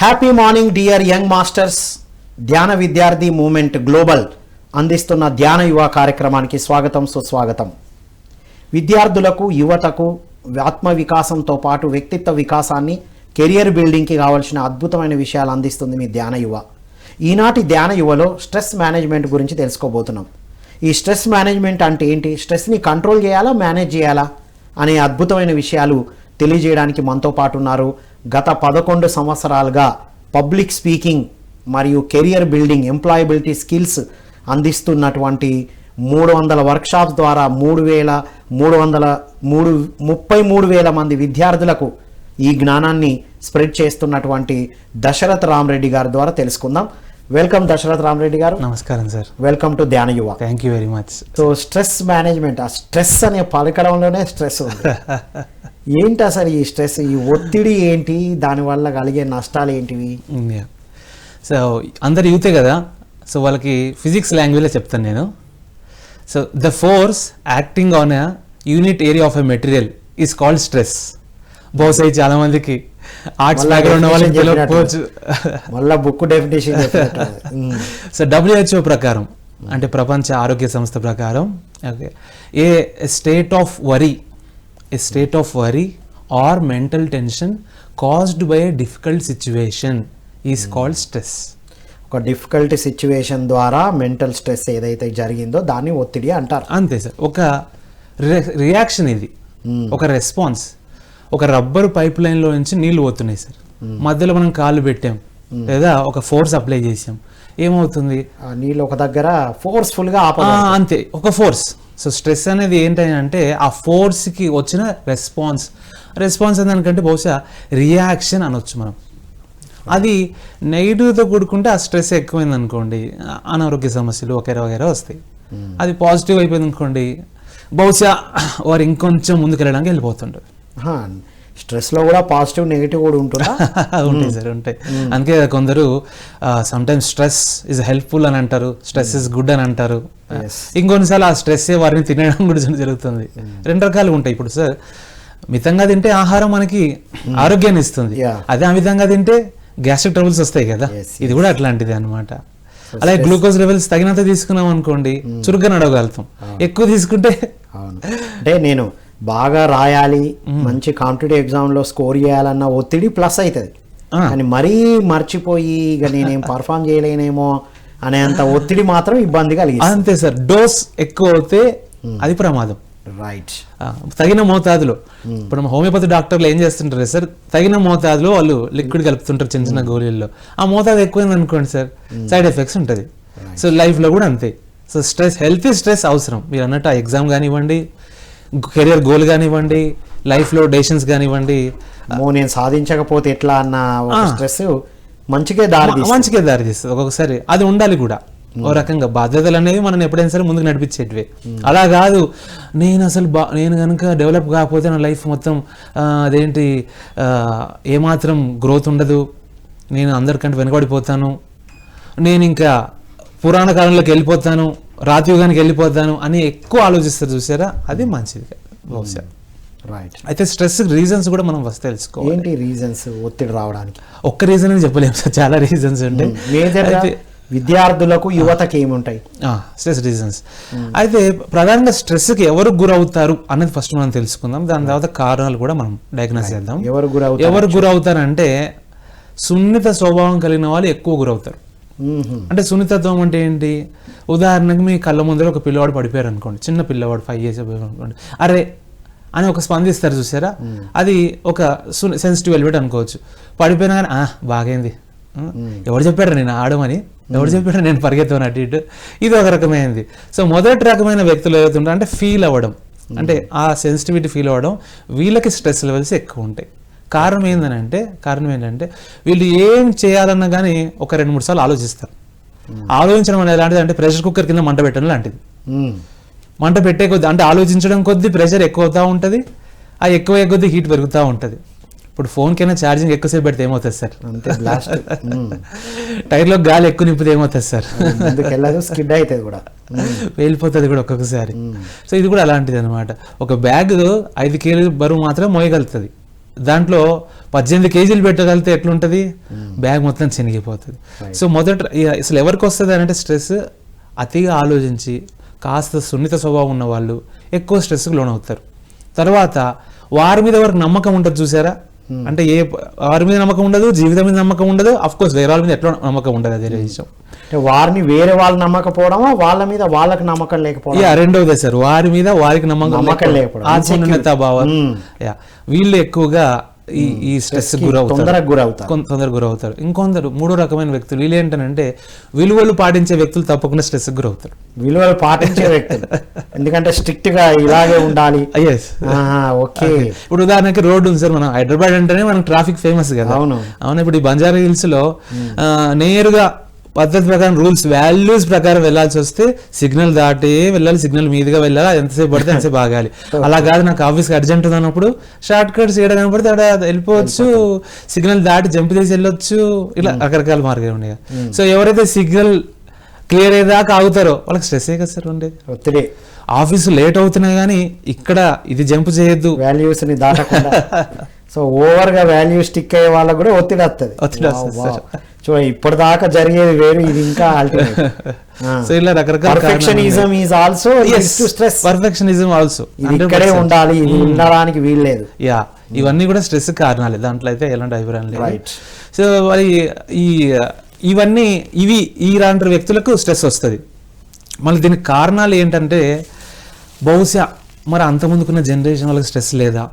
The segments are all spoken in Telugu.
Happy morning dear young masters. ధ్యాన విద్యార్థి మూమెంట్ గ్లోబల్ అందిస్తున్న ధ్యాన యువ కార్యక్రమానికి స్వాగతం, సుస్వాగతం. విద్యార్థులకు, యువతకు ఆత్మ వికాసంతో పాటు వ్యక్తిత్వ వికాసాన్ని, కెరియర్ బిల్డింగ్కి కావాల్సిన అద్భుతమైన విషయాలు అందిస్తుంది మీ ధ్యాన యువ. ఈనాటి ధ్యాన యువలో స్ట్రెస్ మేనేజ్మెంట్ గురించి తెలుసుకోబోతున్నాం. ఈ స్ట్రెస్ మేనేజ్మెంట్ అంటే ఏంటి, స్ట్రెస్ని కంట్రోల్ చేయాలా, మేనేజ్ చేయాలా అనే అద్భుతమైన విషయాలు తెలియజేయడానికి మనతో పాటు ఉన్నారు. గత 11 సంవత్సరాలుగా పబ్లిక్ స్పీకింగ్ మరియు కెరియర్ బిల్డింగ్, ఎంప్లాయబిలిటీ స్కిల్స్ అందిస్తున్నటువంటి 300 వర్క్షాప్స్ ద్వారా 33,000 మంది విద్యార్థులకు ఈ జ్ఞానాన్ని స్ప్రెడ్ చేస్తున్నటువంటి దశరథ్ రామరెడ్డి గారి ద్వారా తెలుసుకుందాం. వెల్కమ్ దశరథ్ రామరెడ్డి గారు. నమస్కారం సార్. వెల్కమ్ టు ధ్యాన యువ. Thank you very much. So stress management, ఆ స్ట్రెస్ అనే పలకడంలోనే స్ట్రెస్ ఉంది. ఏంటి అసలు ఈ స్ట్రెస్, ఈ ఒత్తిడి ఏంటి, దానివల్ల కలిగే నష్టాలు ఏంటివి? సో అందరు యూతే కదా, సో వాళ్ళకి ఫిజిక్స్ లాంగ్వేజ్లో చెప్తాను నేను. So the force acting on a unit area of a material is called stress. బహుశా చాలా మందికి ఆర్ట్స్ బ్యాక్గ్రౌండ్ వాళ్ళకి తెలియకపోవచ్చు. మళ్ళీ బుక్ డెఫినేషన్. సో WHO ప్రకారం, అంటే ప్రపంచ ఆరోగ్య సంస్థ ప్రకారం, okay, a state of worry or mental tension caused by a difficult situation is called stress. ఒక డిఫికల్ట్ సిచ్యువేషన్ ద్వారా మెంటల్ స్ట్రెస్ ఏదైతే జరిగిందో దాన్ని ఒత్తిడి అంటారు. అంతే సార్. ఒక రియాక్షన్ ఇది, ఒక రెస్పాన్స్. ఒక రబ్బర్ పైప్ లైన్లో నుంచి నీళ్లు పోతున్నాయి సార్, మధ్యలో మనం కాళ్ళు పెట్టాం లేదా ఒక ఫోర్స్ అప్లై చేసాం, ఏమవుతుంది? నీళ్ళు ఒక దగ్గర ఫోర్స్ఫుల్గా అంతే, ఒక ఫోర్స్. సో స్ట్రెస్ అనేది ఏంటంటే ఆ ఫోర్స్కి వచ్చిన రెస్పాన్స్ దానికంటే బహుశా రియాక్షన్ అనొచ్చు మనం. అది నెగిటివ్తో కూడుకుంటే ఆ స్ట్రెస్ ఎక్కువైంది అనుకోండి, అనారోగ్య సమస్యలు వగైరా వస్తాయి. అది పాజిటివ్ అయిపోయింది అనుకోండి, బహుశా వారు ఇంకొంచెం ముందుకు వెళ్ళడానికి వెళ్ళిపోతుంటారు. స్ట్రెస్లో కూడా పాజిటివ్, నెగిటివ్ కూడా ఉంటుందా? ఉంటాయి సార్, ఉంటాయి. అందుకే కొందరు సమ్టైమ్స్ స్ట్రెస్ ఈజ్ హెల్ప్ఫుల్ అని అంటారు, స్ట్రెస్ ఇస్ గుడ్ అని అంటారు. ఇంకొన్నిసార్లు ఆ స్ట్రెస్ వారిని తినడం కూడా జరుగుతుంది. 2 రకాలు ఉంటాయి. ఇప్పుడు సార్, మితంగా తింటే ఆహారం మనకి ఆరోగ్యాన్ని ఇస్తుంది, అదే అమితంగా తింటే గ్యాస్ట్రిక్ ట్రబుల్స్ వస్తాయి కదా, ఇది కూడా అట్లాంటిది అనమాట. అలాగే గ్లూకోజ్ లెవెల్స్ తగినంత తీసుకున్నాం అనుకోండి, చురుగ్గా నడవగలుగుతాం. ఎక్కువ తీసుకుంటే అంటే నేను బాగా రాయాలి, మంచి కాంపిటేటివ్ ఎగ్జామ్లో స్కోర్ చేయాలన్న ఒత్తిడి ప్లస్ అవుతుంది, కానీ మరీ మర్చిపోయి ఇక నేనేం పర్ఫామ్ చేయలేనేమో అనేంత ఒత్తిడి మాత్రం ఇబ్బంది కలిగి. అంతే సార్, డోస్ ఎక్కువ అవుతే అది ప్రమాదం. రైట్. తగిన మోతాదులో. ఇప్పుడు హోమియోపతి డాక్టర్లు ఏం చేస్తుంటారు సార్, తగిన మోతాదులో వాళ్ళు లిక్విడ్ కలుపుతుంటారు చిన్న చిన్న గోళీల్లో. ఆ మోతాదు ఎక్కువైంది అనుకోండి సార్, సైడ్ ఎఫెక్ట్స్ ఉంటుంది. సో లైఫ్లో కూడా అంతే. సో స్ట్రెస్, హెల్తీ స్ట్రెస్ అవసరం. మీరు అన్నట్టు ఆ ఎగ్జామ్ కానివ్వండి, కెరియర్ గోల్ కానివ్వండి, లైఫ్లో డెసిషన్స్ కానివ్వండి, నేను సాధించకపోతే ఎట్లా అన్న స్ట్రెస్ మంచిగా దారి తీస్తుంది. ఒక్కొక్కసారి అది ఉండాలి కూడా. ఓ రకంగా బాధ్యతలు అనేవి మనం ఎప్పుడైనా సరే ముందుకు నడిపించేటివే. అలా కాదు, నేను కనుక డెవలప్ కాకపోతే నా లైఫ్ మొత్తం అదేంటి ఏమాత్రం గ్రోత్ ఉండదు, నేను అందరికంటే వెనుకబడిపోతాను, నేను ఇంకా పురాణ కాలంలోకి వెళ్ళిపోతాను, రాతియుగానికి వెళ్ళిపోతాను అని ఎక్కువ ఆలోచిస్తారు చూసారా, అది మంచిది బహుశా. రైట్. అయితే స్ట్రెస్ రీజన్స్ కూడా మనం ఫస్ట్ తెలుసుకోవాలి. ఏంటి రీజన్స్ ఒత్తిడి రావడానికి? ఒక్క రీజన్ అని చెప్పలేము సార్, చాలా రీజన్స్ ఉంటాయి. అయితే విద్యార్థులకు, యువతకి ఏముంటాయి స్ట్రెస్ రీజన్స్? అయితే ప్రధానంగా స్ట్రెస్కి ఎవరు గురవుతారు అన్నది ఫస్ట్ మనం తెలుసుకుందాం. దాని తర్వాత కారణాలు కూడా మనం డయాగ్నోస్ చేద్దాం. ఎవరు గురవుతారంటే సున్నిత స్వభావం కలిగిన వాళ్ళు ఎక్కువ గురవుతారు. అంటే సున్నితత్వం అంటే ఏంటి? ఉదాహరణకు మీ కళ్ళ ముందర ఒక పిల్లవాడు పడిపోయారు అనుకోండి, చిన్న పిల్లవాడు 5 years అనుకోండి, అరే అని ఒక స్పందిస్తారు చూసారా, అది ఒక సెన్సిటివ్ ఎలిమెంట్ అనుకోవచ్చు. పడిపోయినా కానీ బాగైంది, ఎవరు చెప్పాడు నేను ఆడమని, ఎవరు చెప్పాడు నేను పరిగెత్తాను అటు ఇటు, ఇది ఒక రకమైనది. సో మొదటి రకమైన వ్యక్తులు ఏదైతుంటారు అంటే ఫీల్ అవ్వడం, అంటే ఆ సెన్సిటివిటీ ఫీల్ అవ్వడం, వీళ్ళకి స్ట్రెస్ లెవెల్స్ ఎక్కువ ఉంటాయి. కారణం ఏంటంటే వీళ్ళు ఏం చేయాలన్నా కానీ ఒక 2-3 సార్లు ఆలోచిస్తారు. ఆలోచించడం అనేది ఎలాంటిది అంటే ప్రెషర్ కుక్కర్ కింద మంట పెట్టడం లాంటిది. మంట పెట్టే కొద్ది, అంటే ఆలోచించడం కొద్దీ ప్రెషర్ ఎక్కువ అవుతూ ఉంటుంది, ఆ ఎక్కువ కొద్దీ హీట్ పెరుగుతూ ఉంటుంది. ఇప్పుడు ఫోన్కైనా ఛార్జింగ్ ఎక్కువసేపు పెడితే ఏమవుతుంది సార్, టైర్లో గాలి ఎక్కువ నింపితే ఏమవుతుంది సార్, వెళ్ళిపోతుంది కూడా ఒక్కొక్కసారి. సో ఇది కూడా అలాంటిది అనమాట. ఒక బ్యాగ్ 5 kg బరువు మాత్రం మోయగలుగుతుంది, దాంట్లో 18 కేజీలు పెట్టగలిగితే ఎట్లుంటుంది, బ్యాగ్ మొత్తం చినిగిపోతుంది. సో అసలు ఎవరికి వస్తుంది అంటే స్ట్రెస్ అతిగా ఆలోచించి కాస్త సున్నిత స్వభావం ఉన్న వాళ్ళు ఎక్కువ స్ట్రెస్కి లోనవుతారు. తర్వాత వారి మీద వరకు నమ్మకం ఉంటుంది చూసారా, అంటే వారి మీద నమ్మకం ఉండదు, జీవితం మీద నమ్మకం ఉండదు, అఫ్ కోర్స్ వేరే వాళ్ళ మీద ఎట్లా నమ్మకం ఉండదు, అదే విషయం. వారిని వేరే వాళ్ళు నమ్మకపోవడమా, వాళ్ళ మీద వాళ్ళకి నమ్మకం లేకపోవడం? రెండవదే సార్, వారి మీద వారికి నమ్మకం లేకపోవడం, ఆత్మన్యూనతా భావం. వీళ్ళు ఎక్కువగా ఈ స్ట్రెస్ తొందరగా గురవుతారు. ఇంకొందరు మూడో రకమైన వ్యక్తులు, వీళ్ళు ఏంటంటే విలువలు పాటించే వ్యక్తులు తప్పకుండా స్ట్రెస్ గురవుతారు. విలువలు పాటించే వ్యక్తులు ఎందుకంటే స్ట్రిక్ట్ గా ఇలాగే ఉండాలి. ఓకే, ఇప్పుడు ఉదాహరణకి రోడ్డు ఉంది సార్, మనం హైదరాబాద్ అంటేనే మనకు ట్రాఫిక్ ఫేమస్ కదా. అవును. ఇప్పుడు ఈ బంజారా హిల్స్ లో నేరుగా పద్ధతి ప్రకారం రూల్స్ వాల్యూస్ ప్రకారం వెళ్లాల్సి వస్తే సిగ్నల్ దాటి వెళ్ళాలి, సిగ్నల్ మీదుగా వెళ్ళాలి, ఎంతసేపు పడితే ఎంతసేపు ఆగాలి. అలా కాదు, నాకు ఆఫీస్కి అర్జెంట్ ఉంది అన్నప్పుడు షార్ట్ కట్స్ ఏడ కనపడితే అక్కడ వెళ్ళిపోవచ్చు, సిగ్నల్ దాటి జంప్ చేసి వెళ్ళొచ్చు, ఇలా రకరకాల మార్గాలు ఉన్నాయి. సో ఎవరైతే సిగ్నల్ క్లియర్ అయ్యేదాకా ఆగుతారో వాళ్ళకి స్ట్రెస్ కదా సార్ ఉండేది, ఒత్తిడి. ఆఫీసు లేట్ అవుతున్నాయి కానీ ఇక్కడ ఇది జంప్ చేయొద్దు, వాల్యూస్ ని దాటకుండా. సో ఓవర్ గా వాల్యూ స్టిక్ అయ్యే వాళ్ళకి కూడా ఒత్తిడి వస్తుంది. చూడండి, ఇప్పటిదాకా జరిగేది వేరు, ఇది ఇంకా అల్టిమేట్. సో ఇలా రకరకాల perfectionism is also to stress. Perfectionism also ఇక్కడే ఉండాలి, ఇది ఉండడానికి వీల్లేదు. ఇవన్నీ కూడా స్ట్రెస్ కారణాలే, దాంట్లో అయితే ఎలాంటి అభిప్రాయం లేదు. సో మరి ఇవన్నీ ఇలాంటి వ్యక్తులకు స్ట్రెస్ వస్తుంది. మళ్ళీ దీనికి కారణాలు ఏంటంటే బహుశా మరి అంతముందుకున్న జనరేషన్ వాళ్ళకి స్ట్రెస్ లేదా,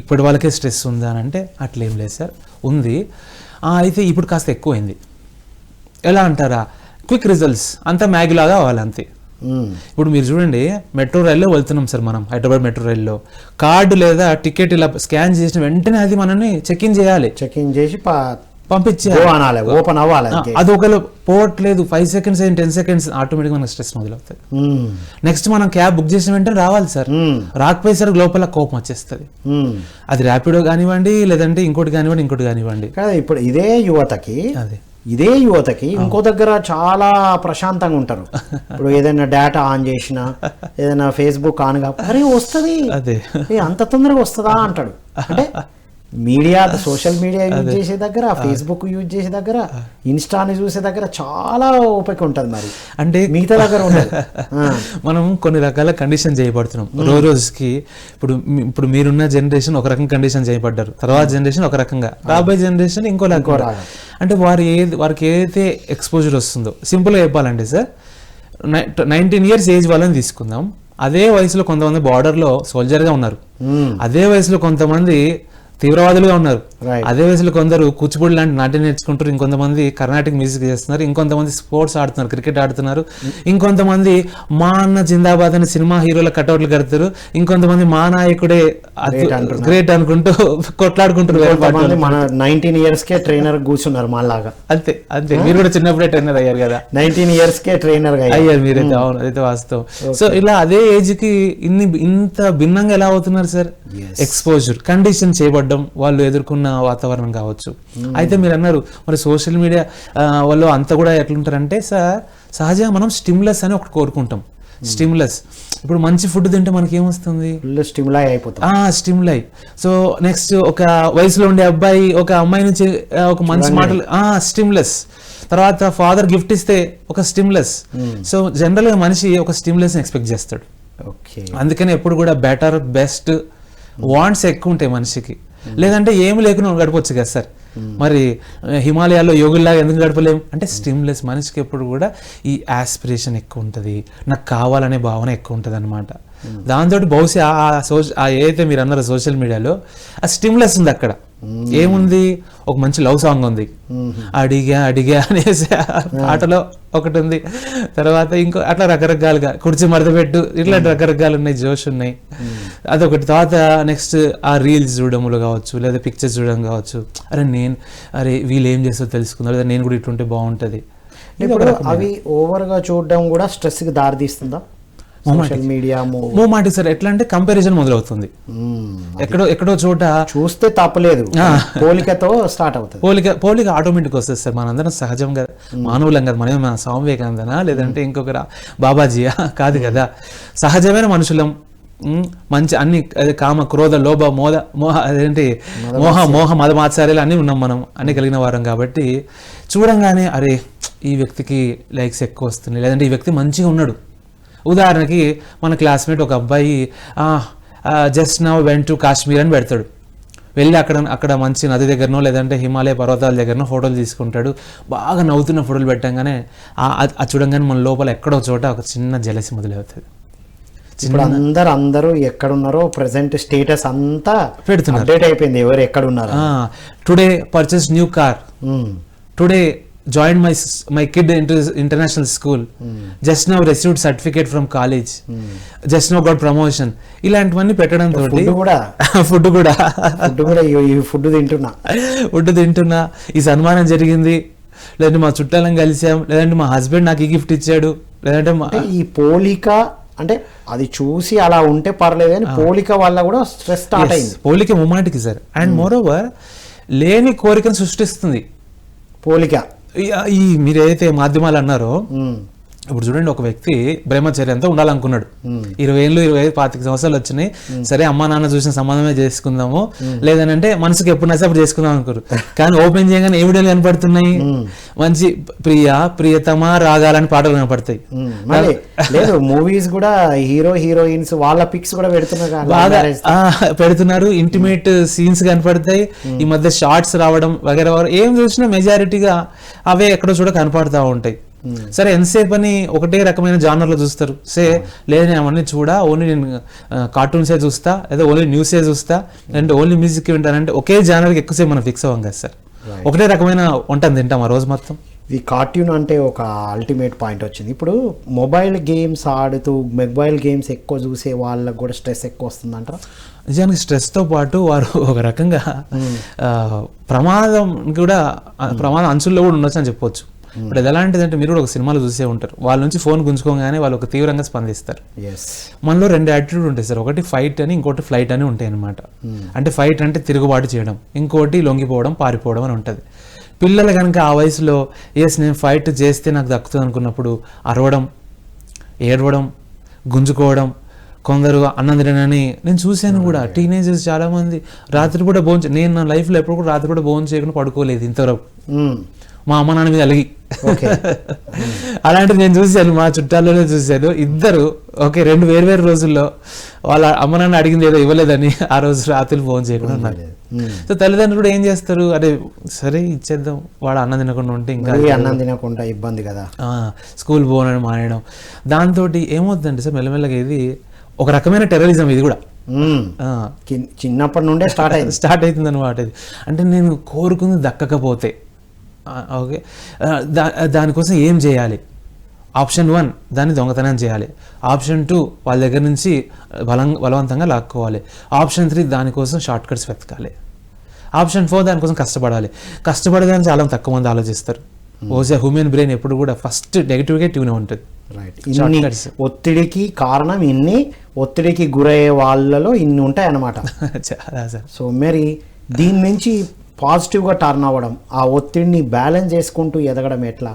ఇప్పటి వాళ్ళకే స్ట్రెస్ ఉందా అని అంటే అట్లేం లేదు సార్, ఉంది. అయితే ఇప్పుడు కాస్త ఎక్కువైంది. ఎలా అంటారా, క్విక్ రిజల్ట్స్, అంతా మ్యాగీలాగా అవ్వాలి అంతే. ఇప్పుడు మీరు చూడండి, మెట్రో రైల్లో వెళ్తున్నాం సార్ మనం, హైదరాబాద్ మెట్రో రైల్లో కార్డు లేదా టికెట్ ఇలా స్కాన్ చేసిన వెంటనే అది మనల్ని చెక్ ఇన్ చేయాలి, చెక్ ఇన్ చేసి పంపించాలి, ఓపెన్ అవ్వాలి. అది ఒకవేళ పోవట్లేదు 5 seconds 10 seconds ఆటోమేటిక్ మనకు స్ట్రెస్ మొదలవుతుంది. నెక్స్ట్ మనం క్యాబ్ బుక్ చేసిన వెంటనే రావాలి సార్, రాకపోయేసరికి లోపల కోపం వచ్చేస్తుంది. అది ర్యాపిడో కానివ్వండి, లేదంటే ఇంకోటి కానివ్వండి. ఇప్పుడు ఇదే యువతకి ఇంకో దగ్గర చాలా ప్రశాంతంగా ఉంటారు. ఇప్పుడు ఏదైనా డేటా ఆన్ చేసినా, ఏదైనా ఫేస్బుక్ ఆన్ గా అరే వస్తుంది, అదే అంత తొందరగా వస్తుందా అంటాడు. అంటే మీడియా, సోషల్ మీడియా యూజ్ చేసే దగ్గర, ఫేస్బుక్ యూజ్ చేసే దగ్గర, ఇన్స్టాని చూసే దగ్గర చాలా ఓపిక ఉంటుంది. మరి అంటే మిగతా దగ్గర ఉండదు. మనం కొన్ని రకాల కండిషన్ చేయబడుతున్నాం రోజుకి. ఇప్పుడు మీరున్న జనరేషన్ ఒక రకంగా కండిషన్ చేయబడ్డారు, తర్వాత జనరేషన్ ఒక రకంగా, రాబోయే జనరేషన్ ఇంకో రకంగా. అంటే వారికి ఏదైతే ఎక్స్పోజర్ వస్తుందో, సింపుల్గా చెప్పాలంటే సార్, 19 years ఏజ్ వాళ్ళని తీసుకుందాం. అదే వయసులో కొంతమంది బార్డర్లో సోల్జర్గా ఉన్నారు, అదే వయసులో కొంతమంది తీవ్రవాదులుగా ఉన్నారు, అదే వయసులో కొందరు కూచిపూడి లాంటి నాట్యం నేర్చుకుంటారు, ఇంకొంతమంది కర్ణాటక మ్యూజిక్ చేస్తున్నారు, ఇంకొంతమంది స్పోర్ట్స్ ఆడుతున్నారు, క్రికెట్ ఆడుతున్నారు, ఇంకొంతమంది మా అన్న జిందాబాద్ అని సినిమా హీరోల కటౌట్లు కడతారు, ఇంకొంతమంది మా నాయకుడే గ్రేట్ అనుకుంటూ కొట్లాడుకుంటారు. 19 years ట్రైనర్ కూర్చున్నారు మాలాగా. అంతే మీరు కూడా చిన్నప్పుడే ట్రైనర్ అయ్యారు కదా, 19 years ట్రైనర్ అయ్యారు మీరైతే. అవును, అదైతే వాస్తవం. సో ఇలా అదే ఏజ్ కి ఇంత భిన్నంగా ఎలా అవుతున్నారు సార్? ఎక్స్పోజర్, కండిషన్ చేయబడ్డం, వాళ్ళు ఎదుర్కొన్న వాతావరణం కావచ్చు. అయితే మీరు అన్నారు మరి సోషల్ మీడియా వాళ్ళు అంతా కూడా ఎట్లుంటారంటే సార్, సహజంగా మనం స్టిమ్యులస్ అని ఒకటి కోరుకుంటాం. స్టిమ్యులస్, ఇప్పుడు మంచి ఫుడ్ తింటే మనకి ఏమొస్తుంది? స్టిమ్యులై అయిపోతుంది. స్టిమ్యులై. సో నెక్స్ట్ ఒక వయసులో ఉండే అబ్బాయి ఒక అమ్మాయి నుంచి ఒక మంచి మాటలు, స్టిమ్యులస్. తర్వాత ఫాదర్ గిఫ్ట్ ఇస్తే ఒక స్టిమ్యులస్. సో జనరల్ గా మనిషి ఒక స్టిమ్యులస్ ఎక్స్పెక్ట్ చేస్తాడు. అందుకని ఎప్పుడు కూడా బెటర్, బెస్ట్, వాంట్స్ ఎక్కువ ఉంటాయి మనిషికి. లేదంటే ఏమి లేకుండా గడపవచ్చు కదా సార్. మరి హిమాలయాల్లో యోగుల్లాగా ఎందుకు గడపలేము అంటే స్టిమ్యులస్. మనిషికి ఎప్పుడు కూడా ఈ ఆస్పిరేషన్ ఎక్కువ ఉంటుంది, నాకు కావాలనే భావన ఎక్కువ ఉంటుంది అనమాట. దాంతో బహుశా ఏదైతే మీరు అన్నారో సోషల్ మీడియాలో ఆ స్టిమ్యులస్ ఉంది. అక్కడ ఏముంది? ఒక మంచి లవ్ సాంగ్ ఉంది, అడిగా అనేసి పాటలో ఒకటి ఉంది. తర్వాత ఇంకో అట్లా రకరకాలుగా కుర్చీ మడతపెట్టు, ఇట్లా రకరకాలు ఉన్నాయి, జోష్ ఉన్నాయి, అదొకటి. తర్వాత నెక్స్ట్ ఆ రీల్స్ చూడడంలో కావచ్చు, లేదా పిక్చర్స్ చూడడం కావచ్చు. అరే వీళ్ళు ఏం చేస్తారో తెలుసుకుందాం, లేదా నేను కూడా ఇట్లుంటే బాగుంటుంది. ఇప్పుడు అవి ఓవర్గా చూడడం కూడా స్ట్రెస్కి దారితీస్తుందా? సోషల్ మీడియా మూమెంట్ సార్ ఎట్లా అంటే కంపారిజన్ మొదలవుతుంది. ఎక్కడో చోట చూస్తే తప్పలేదు, పోలికతో స్టార్ట్ అవుతుంది. పోలిక ఆటోమేటిక్ వస్తుంది సార్. మనందరం సహజంగా మానవులం కదా, మనం స్వామి వివేకానందనా లేదంటే ఇంకొకరా బాబాజీయా కాదు కదా, సహజమైన మనుషులం. మంచి అన్ని అదే కామ క్రోధ లోభ అదేంటి మోహ మద మాత్సర్యాలు అన్నీ ఉన్నాం మనం, అన్ని కలిగిన వారం. కాబట్టి చూడంగానే అరే ఈ వ్యక్తికి లైక్స్ ఎక్కువ వస్తున్నాయి, లేదంటే ఈ వ్యక్తి మంచిగా ఉన్నాడు. ఉదాహరణకి మన క్లాస్మేట్ ఒక అబ్బాయి just now went to Kashmir అని పెడతాడు. వెళ్ళి అక్కడ మంచి నది దగ్గరనో లేదంటే హిమాలయ పర్వతాల దగ్గరనో ఫోటోలు తీసుకుంటాడు. బాగా నవ్వుతున్న ఫోటోలు పెట్టంగానే చూడంగానే మన లోపల ఎక్కడో చోట ఒక చిన్న జలసి మొదలవుతుంది. ఇప్పుడు అందరూ ఎక్కడున్నారో ప్రెసెంట్ స్టేటస్ అంతా పెడుతున్నారు, అప్డేట్ అయిపోయింది ఎవరు ఎక్కడున్నారు. Today purchase new car, today join my kid international school, just now received certificate from college, just now got promotion, ఇలాంటివన్నీ పెట్టడం తోటి ఫుడ్ తింటున్నా, ఈ సన్మానం జరిగింది, లేదంటే మా చుట్టాలను కలిసాం, లేదంటే మా హస్బెండ్ నాకు ఈ గిఫ్ట్ ఇచ్చాడు, లేదంటే ఈ పోలిక అంటే అది చూసి అలా ఉంటే పర్లేదు కానీ పోలిక వల్ల కూడా స్ట్రెస్ స్టార్ట్ అయింది. పోలిక ముమ్మాటికి సార్. అండ్ మోర్ ఓవర్ లేని కోరికను సృష్టిస్తుంది పోలిక. ఈ మీరు ఏదైతే మాధ్యమాలు అన్నారో, ఇప్పుడు చూడండి, ఒక వ్యక్తి బ్రహ్మచర్యంతో ఉండాలనుకున్నాడు, 20 ఏళ్ళు 25 సంవత్సరాలు వచ్చినాయి, సరే అమ్మా నాన్న చూసిన సంబంధమే చేసుకుందాము, లేదనంటే మనసుకి ఎప్పుడు నచ్చే అప్పుడు చేసుకుందాం అనుకోరు. కానీ ఓపెన్ చేయగానే ఏ వీడియోలు కనపడుతున్నాయి, మంచి ప్రియతమ రాగాలని పాటలు కనపడతాయి. లేదు మూవీస్ కూడా హీరోయిన్స్ వాళ్ళ పిక్స్ కూడా బాగా పెడుతున్నారు, ఇంటిమేట్ సీన్స్ కనపడతాయి. ఈ మధ్య షార్ట్స్ రావడం వగేరా ఏం చూసినా మెజారిటీగా అవే ఎక్కడో చూడ కనపడతా ఉంటాయి. సరే ఎంతసేపు అని ఒకటే రకమైన జానర్లో చూస్తారు. లేదు అవన్నీ ఓన్లీ నేను కార్టూన్సే చూస్తా, లేదా ఓన్లీ న్యూసే చూస్తా, లేదంటే ఓన్లీ మ్యూజిక్ వింటానంటే ఒకే జానర్కి ఎక్కువసేపు మనం ఫిక్స్ అవ్వం కదా సార్. ఒకటే రకమైన వంటను తింటాం ఆ రోజు మొత్తం. ఈ కార్టూన్ అంటే ఒక అల్టిమేట్ పాయింట్ వచ్చింది. ఇప్పుడు మొబైల్ గేమ్స్ ఆడుతూ మొబైల్ గేమ్స్ ఎక్కువ చూసే వాళ్ళకు కూడా స్ట్రెస్ ఎక్కువ వస్తుందంటారా? నిజానికి స్ట్రెస్తో పాటు వారు ఒక రకంగా ప్రమాదం అంచుల్లో కూడా ఉండొచ్చు అని చెప్పొచ్చు. ఇప్పుడు ఇది ఎలాంటిదంటే, మీరు కూడా ఒక సినిమాలో చూసే ఉంటారు, వాళ్ళ నుంచి ఫోన్ గుంజుకోగానే వాళ్ళు ఒక తీవ్రంగా స్పందిస్తారు. మనలో 2 యాటిట్యూడ్ ఉంటాయి సార్, ఒకటి ఫైట్ అని, ఇంకోటి ఫ్లైట్ అని ఉంటాయి అనమాట. అంటే ఫైట్ అంటే తిరుగుబాటు చేయడం, ఇంకోటి లొంగిపోవడం పారిపోవడం అని ఉంటుంది. పిల్లలు కనుక ఆ వయసులో నేను ఫైట్ చేస్తే నాకు దక్కుతుంది అనుకున్నప్పుడు అరవడం, ఏడవడం, గుంజుకోవడం, కొందరు అన్నం తినని నేను చూశాను కూడా. టీనేజర్స్ చాలా మంది రాత్రి కూడా నేను నా లైఫ్లో ఎప్పుడు కూడా రాత్రి కూడా భోజనం చేయకుండా పడుకోలేదు ఇంతవరకు, మా అమ్మ నాన్న మీద అలిగి. అలాంటివి నేను చూశాను, మా చుట్టాల్లోనే చూశాను. ఇద్దరు 2 వేరు రోజుల్లో వాళ్ళ అమ్మ నాన్న అడిగింది ఏదో ఇవ్వలేదని ఆ రోజు రాత్రి భోజనం చేయకుండా ఉన్నారు. సో తల్లిదండ్రులు కూడా ఏం చేస్తారు, అరే సరే ఇచ్చేద్దాం, వాడు అన్నం తినకుండా ఉంటే ఇంకా అన్నం తినకుండా ఇబ్బంది కదా, స్కూల్ పోనని మానేయడం. దాంతో ఏమవుతుందంటే సార్ మెల్లమెల్లగా ఇది ఒక రకమైన టెర్రరిజం ఇది కూడా చిన్నప్పటి నుండే స్టార్ట్ అవుతుంది అనమాట. ఇది అంటే నేను కోరుకుంది దక్కకపోతే ఓకే దానికోసం ఏం చేయాలి, ఆప్షన్ 1 దాన్ని దొంగతనం చేయాలి, ఆప్షన్ 2 వాళ్ళ దగ్గర నుంచి బలవంతంగా లాక్కోవాలి, ఆప్షన్ 3 దానికోసం షార్ట్ కట్స్ వెతకాలి, ఆప్షన్ 4 దానికోసం కష్టపడదాన్ని చాలా తక్కువ మంది ఆలోచిస్తారు. బహుశా హ్యూమన్ బ్రెయిన్ ఎప్పుడు కూడా ఫస్ట్ నెగిటివ్గా ట్యూన్ ఉంటుంది. ఒత్తిడికి కారణం ఒత్తిడికి గురయ్యే వాళ్ళలో ఇన్ని ఉంటాయి అన్నమాట. సో మరి దీని నుంచి పాజిటివ్గా టర్న్ అవ్వడం, ఆ ఒత్తిడిని బ్యాలెన్స్ చేసుకుంటూ ఎదగడం ఎట్లా?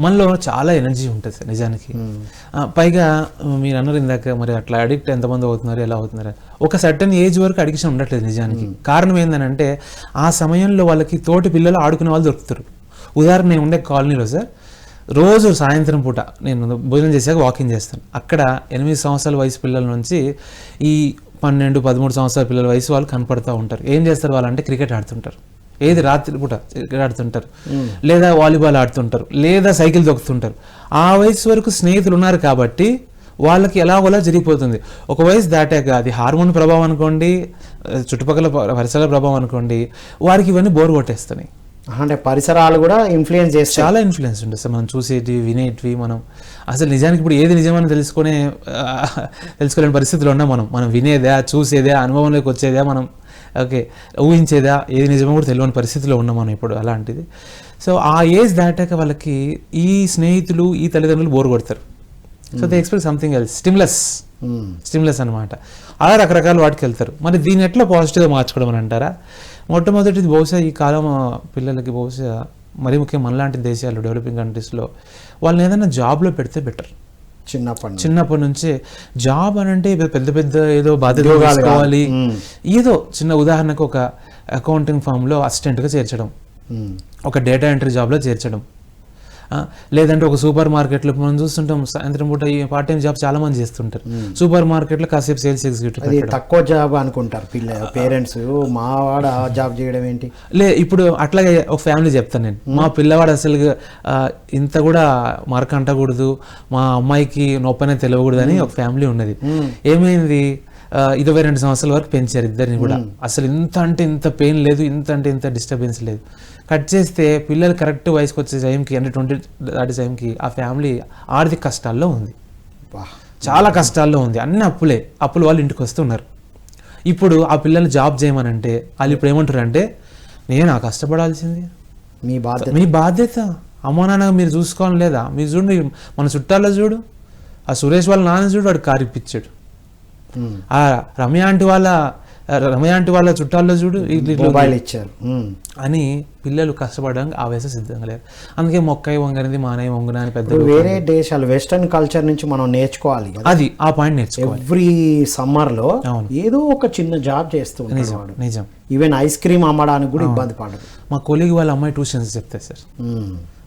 మనలో చాలా ఎనర్జీ ఉంటుంది సార్ నిజానికి. పైగా మీరు అన్నారు ఇందాక, మరి అట్లా అడిక్ట్ ఎంతమంది అవుతున్నారు, ఎలా అవుతున్నారు, ఒక సర్టన్ ఏజ్ వరకు అడిక్షన్ ఉండట్లేదు నిజానికి. కారణం ఏంటంటే ఆ సమయంలో వాళ్ళకి తోటి పిల్లలు ఆడుకునే వాళ్ళు దొరుకుతారు. ఉదాహరణ నేను ఉండే కాలనీలో సార్, రోజు సాయంత్రం పూట నేను భోజనం చేశాక వాకింగ్ చేస్తాను. అక్కడ 8 సంవత్సరాల వయసు పిల్లల నుంచి ఈ 12-13 సంవత్సరాల పిల్లల వయసు వాళ్ళు కనపడుతూ ఉంటారు. ఏం చేస్తారు వాళ్ళంటే క్రికెట్ ఆడుతుంటారు, ఏది రాత్రి పూట క్రికెట్ ఆడుతుంటారు, లేదా వాలీబాల్ ఆడుతుంటారు, లేదా సైకిల్ దొక్కుతుంటారు. ఆ వయసు వరకు స్నేహితులు ఉన్నారు కాబట్టి వాళ్ళకి ఎలాగోలా జరిగిపోతుంది. ఒక వయసు దాటాక అది హార్మోన్ ప్రభావం అనుకోండి, చుట్టుపక్కల పరిసరాల ప్రభావం అనుకోండి, వారికి ఇవన్నీ బోర్ కొట్టేస్తున్నాయి. అంటే పరిసరాలు కూడా ఇన్ఫ్లుయెన్స్ చేస్తాయి, చాలా ఇన్ఫ్లుయెన్స్ ఉంటుంది సార్. మనం చూసేటివి వినేటివి మనం అసలు నిజానికి ఇప్పుడు ఏది నిజమని తెలుసుకోలేని పరిస్థితుల్లో ఉన్నాం. మనం వినేదా, చూసేదా, అనుభవంలోకి వచ్చేదా, మనం ఊహించేదా, ఏది నిజమో కూడా తెలియని పరిస్థితిలో ఉన్నాం మనం ఇప్పుడు. అలాంటిది సో ఆ ఏజ్ దాటాక వాళ్ళకి ఈ స్నేహితులు, ఈ తల్లిదండ్రులు బోర్ కొడతారు. So they expect something else, stimulus అనమాట. అలా రకరకాల వాటికి వెళ్తారు. మరి దీన్ని ఎట్లా పాజిటివ్గా మార్చుకోవడం అని అంటారా? మొట్టమొదటిది బహుశా ఈ కాలం పిల్లలకి బహుశా మరీ ముఖ్యంగా మనలాంటి దేశాలు, డెవలపింగ్ కంట్రీస్లో వాళ్ళని ఏదైనా జాబ్లో పెడితే బెటర్. చిన్నప్పటి నుంచే జాబ్ అని అంటే పెద్ద పెద్ద ఏదో బాధ్యత తీసుకోవాలి, ఏదో చిన్న ఉదాహరణకు ఒక అకౌంటింగ్ ఫామ్లో అసిస్టెంట్గా చేర్చడం, ఒక డేటా ఎంట్రీ జాబ్లో చేర్చడం, లేదంటే ఒక సూపర్ మార్కెట్లో మనం చూస్తుంటాం సాయంత్రం పూట ఈ పార్ట్ టైం జాబ్ చాలా మంది చేస్తుంటారు. సూపర్ మార్కెట్లో కాసేపు సేల్స్ ఎగ్జిక్యూటివ్ తక్కువ జాబ్ అనుకుంటారు పేరెంట్స్, మా వాడు ఆ జాబ్ చేయడం ఏంటి. ఇప్పుడు అట్లాగే ఒక ఫ్యామిలీ చెప్తాను నేను, మా పిల్లవాడు అసలు ఇంత కూడా మార్క్ అంటకూడదు, మా అమ్మాయికి నొప్పనే తెలియకూడదు అని ఒక ఫ్యామిలీ ఉన్నది. ఏమైంది, 22 సంవత్సరాల వరకు పెంచారు ఇద్దరిని కూడా. అసలు ఇంత అంటే ఇంత పెయిన్ లేదు, ఇంత అంటే ఇంత డిస్టర్బెన్స్ లేదు. కట్ చేస్తే పిల్లలు కరెక్ట్ వయసుకు వచ్చే టైంకి అంటే 20 దాటి టైంకి ఆ ఫ్యామిలీ ఆర్థిక కష్టాల్లో ఉంది, చాలా కష్టాల్లో ఉంది. అన్ని అప్పులు వాళ్ళు ఇంటికి వస్తున్నారు. ఇప్పుడు ఆ పిల్లల్ని జాబ్ చేయమనంటే వాళ్ళు ఇప్పుడు ఏమంటారు అంటే, నేను కష్టపడాల్సింది మీ బాధ్యత, అమ్మా నాన్న మీరు చూసుకోవాలి లేదా, మీరు చూడండి మన చుట్టాల్లో చూడు, ఆ సురేష్ వాళ్ళ నాన్న చూడు వాడు కారు ఇప్పించాడు, ఆ రమ్య ఆంటీ వాళ్ళ చుట్టాల్లో చూడు మొబైల్ ఇచ్చారు అని పిల్లలు కష్టపడడానికి ఆ వయసు సిద్ధంగా లేరు. అందుకే మొక్కై వంగనిది మానయ్య వంగున అని పెద్ద వేరే దేశాలు వెస్టర్న్ కల్చర్ నుంచి మనం నేర్చుకోవాలి, అది ఆ పాయింట్ నేర్చుకోవాలి. ఎవ్రీ సమ్మర్ లో ఏదో ఒక చిన్న జాబ్ చేస్తూ ఉంటాడు. నిజం, ఈవెన్ ఐస్ క్రీమ్ అమ్మడానికి కూడా ఇబ్బంది పడదు. మా కొలీగ్ వాళ్ళ అమ్మాయి ట్యూషన్స్ చెప్తారు సార్,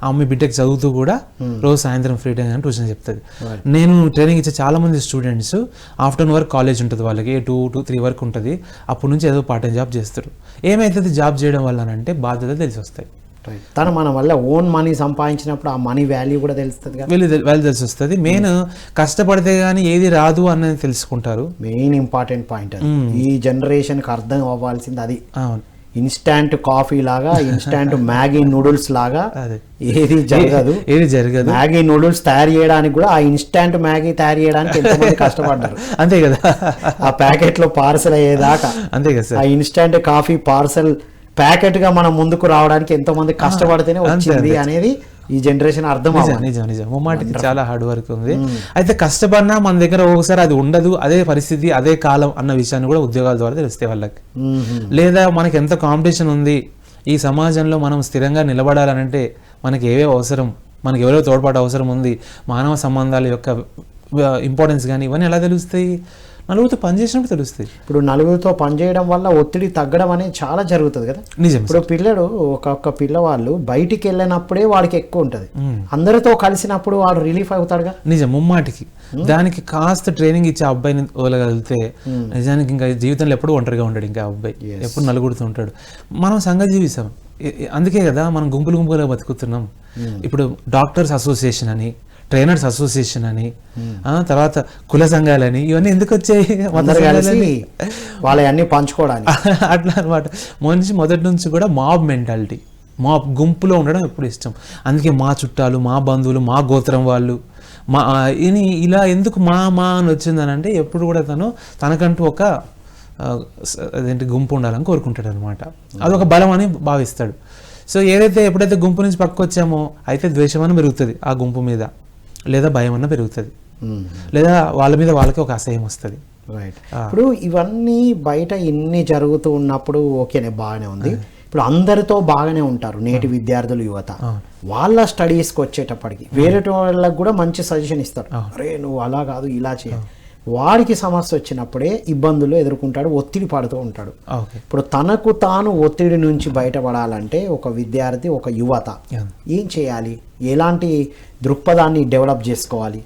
ఆ అమ్మాయి బిటెక్ చదువుతూ కూడా రోజు సాయంత్రం ఫ్రీ టైం అని ట్యూషన్ చెప్తుంది. నేను ట్రైనింగ్ ఇచ్చే చాలా మంది స్టూడెంట్స్ ఆఫ్టర్నూన్ వరకు కాలేజ్ ఉంటుంది వాళ్ళకి, 2 to 3 వరకు ఉంటుంది. అప్పటి నుంచి ఏదో పార్ట్ టైం జాబ్ చేస్తారు. ఏమైతుంది జాబ్ చేయడం వల్ల అంటే బాధ్యత తెలిసి వస్తాయి. తను మన వల్ల ఓన్ మనీ సంపాదించినప్పుడు ఆ మనీ వాల్యూ కూడా తెలుస్తుంది, వాల్యూ తెలిసి వస్తుంది. మెయిన్ కష్టపడితే గానీ ఏది రాదు అన్నది తెలుసుకుంటారు. మెయిన్ ఇంపార్టెంట్ పాయింట్ ఈ జనరేషన్ కి అర్థం అవ్వాల్సింది అది. ఇన్స్టాంట్ కాఫీ లాగా, ఇన్స్టాంట్ మ్యాగీ నూడిల్స్ లాగా ఏది జరగదు. మ్యాగీ నూడిల్స్ తయారు చేయడానికి కూడా ఆ ఇన్స్టాంట్ మ్యాగీ తయారు చేయడానికి ఎంతమంది కష్టపడ్డారు, అంతే కదా. ఆ ప్యాకెట్ లో పార్సల్ అయ్యేదాకా, అంతే కదా. ఆ ఇన్స్టాంట్ కాఫీ పార్సల్ ప్యాకెట్ గా మనం ముందుకు రావడానికి ఎంతో మంది కష్టపడితేనే వచ్చింది అనేది ఈ జనరేషన్ అర్థం. నిజం ముమ్మాటికి చాలా హార్డ్ వర్క్ ఉంది. అయితే కష్టపడినా మన దగ్గర ఒకసారి అది ఉండదు, అదే పరిస్థితి, అదే కాలం అన్న విషయాన్ని కూడా ఉద్యోగాల ద్వారా తెలుస్తాయి వాళ్ళకి. లేదా మనకి ఎంత కాంపిటీషన్ ఉంది ఈ సమాజంలో, మనం స్థిరంగా నిలబడాలనంటే మనకి ఏవే అవసరం, మనకి ఎవరో తోడ్పాటు అవసరం ఉంది, మానవ సంబంధాల యొక్క ఇంపార్టెన్స్ కానీ ఇవన్నీ ఎలా తెలుస్తాయి, నలుగురితో పనిచేసినప్పుడు తెలుస్తుంది. ఇప్పుడు నలుగురితో పనిచేయడం వల్ల ఒత్తిడి తగ్గడం అనేది చాలా జరుగుతుంది కదా. నిజం. ఇప్పుడు పిల్లడు ఒక్కొక్క పిల్లవాళ్ళు బయటికి వెళ్ళినప్పుడే వాడికి ఎక్కువ ఉంటుంది, అందరితో కలిసినప్పుడు వాడు రిలీఫ్ అవుతాడుగా. నిజం, ముమ్మాటికి. దానికి కాస్త ట్రైనింగ్ ఇచ్చే అబ్బాయిని వదలగలిగితే నిజానికి ఇంకా జీవితంలో ఎప్పుడు ఒంటరిగా ఉంటాడు. ఇంకా అబ్బాయి ఎప్పుడు నలుగురితో ఉంటాడు. మనం సంఘ జీవిస్తాం, అందుకే కదా మనం గుంపులుగా బతుకుతున్నాం. ఇప్పుడు డాక్టర్స్ అసోసియేషన్ అని, ట్రైనర్స్ అసోసియేషన్ అని, తర్వాత కుల సంఘాలని, ఇవన్నీ ఎందుకు వచ్చాయి, వాళ్ళన్నీ పంచుకోవడానికి. అట్లా అనమాట. మనిషి మొదటి నుంచి కూడా మాబ్ మెంటాలిటీ, మాబ్ గుంపులో ఉండడం ఎప్పుడు ఇష్టం. అందుకే మా చుట్టాలు, మా బంధువులు, మా గోత్రం వాళ్ళు, మా ఇలా ఎందుకు మా అని వచ్చిందని అంటే ఎప్పుడు కూడా తనకంటూ ఒక అదేంటి గుంపు ఉండాలని కోరుకుంటాడు అనమాట. అదొక బలం అని భావిస్తాడు. సో ఎప్పుడైతే గుంపు నుంచి పక్కకు వచ్చామో అయితే ద్వేషం అని పెరుగుతుంది ఆ గుంపు మీద, లేదా భయం అన్న పెరుగుతుంది, లేదా వాళ్ళ మీద వాళ్ళకి ఒక అసహ్యం వస్తుంది. రైట్. ఇప్పుడు ఇవన్నీ బయట ఇన్ని జరుగుతూ ఉన్నప్పుడు ఓకేనే, బాగానే ఉంది. ఇప్పుడు అందరితో బాగానే ఉంటారు నేటి విద్యార్థులు, యువత. వాళ్ళ స్టడీస్కి వచ్చేటప్పటికి వేరే వాళ్ళకి కూడా మంచి సజెషన్ ఇస్తారు, అరే నువ్వు అలా కాదు ఇలా చేయాలి. వాడికి సమస్య వచ్చినప్పుడే ఇబ్బందులు ఎదుర్కొంటాడు, ఒత్తిడి పడుతూ ఉంటాడు. ఇప్పుడు తనకు తాను ఒత్తిడి నుంచి బయటపడాలంటే ఒక విద్యార్థి, ఒక యువత ఏం చేయాలి, ఎలాంటి దృక్పథాన్ని డెవలప్ చేసుకోవాలి?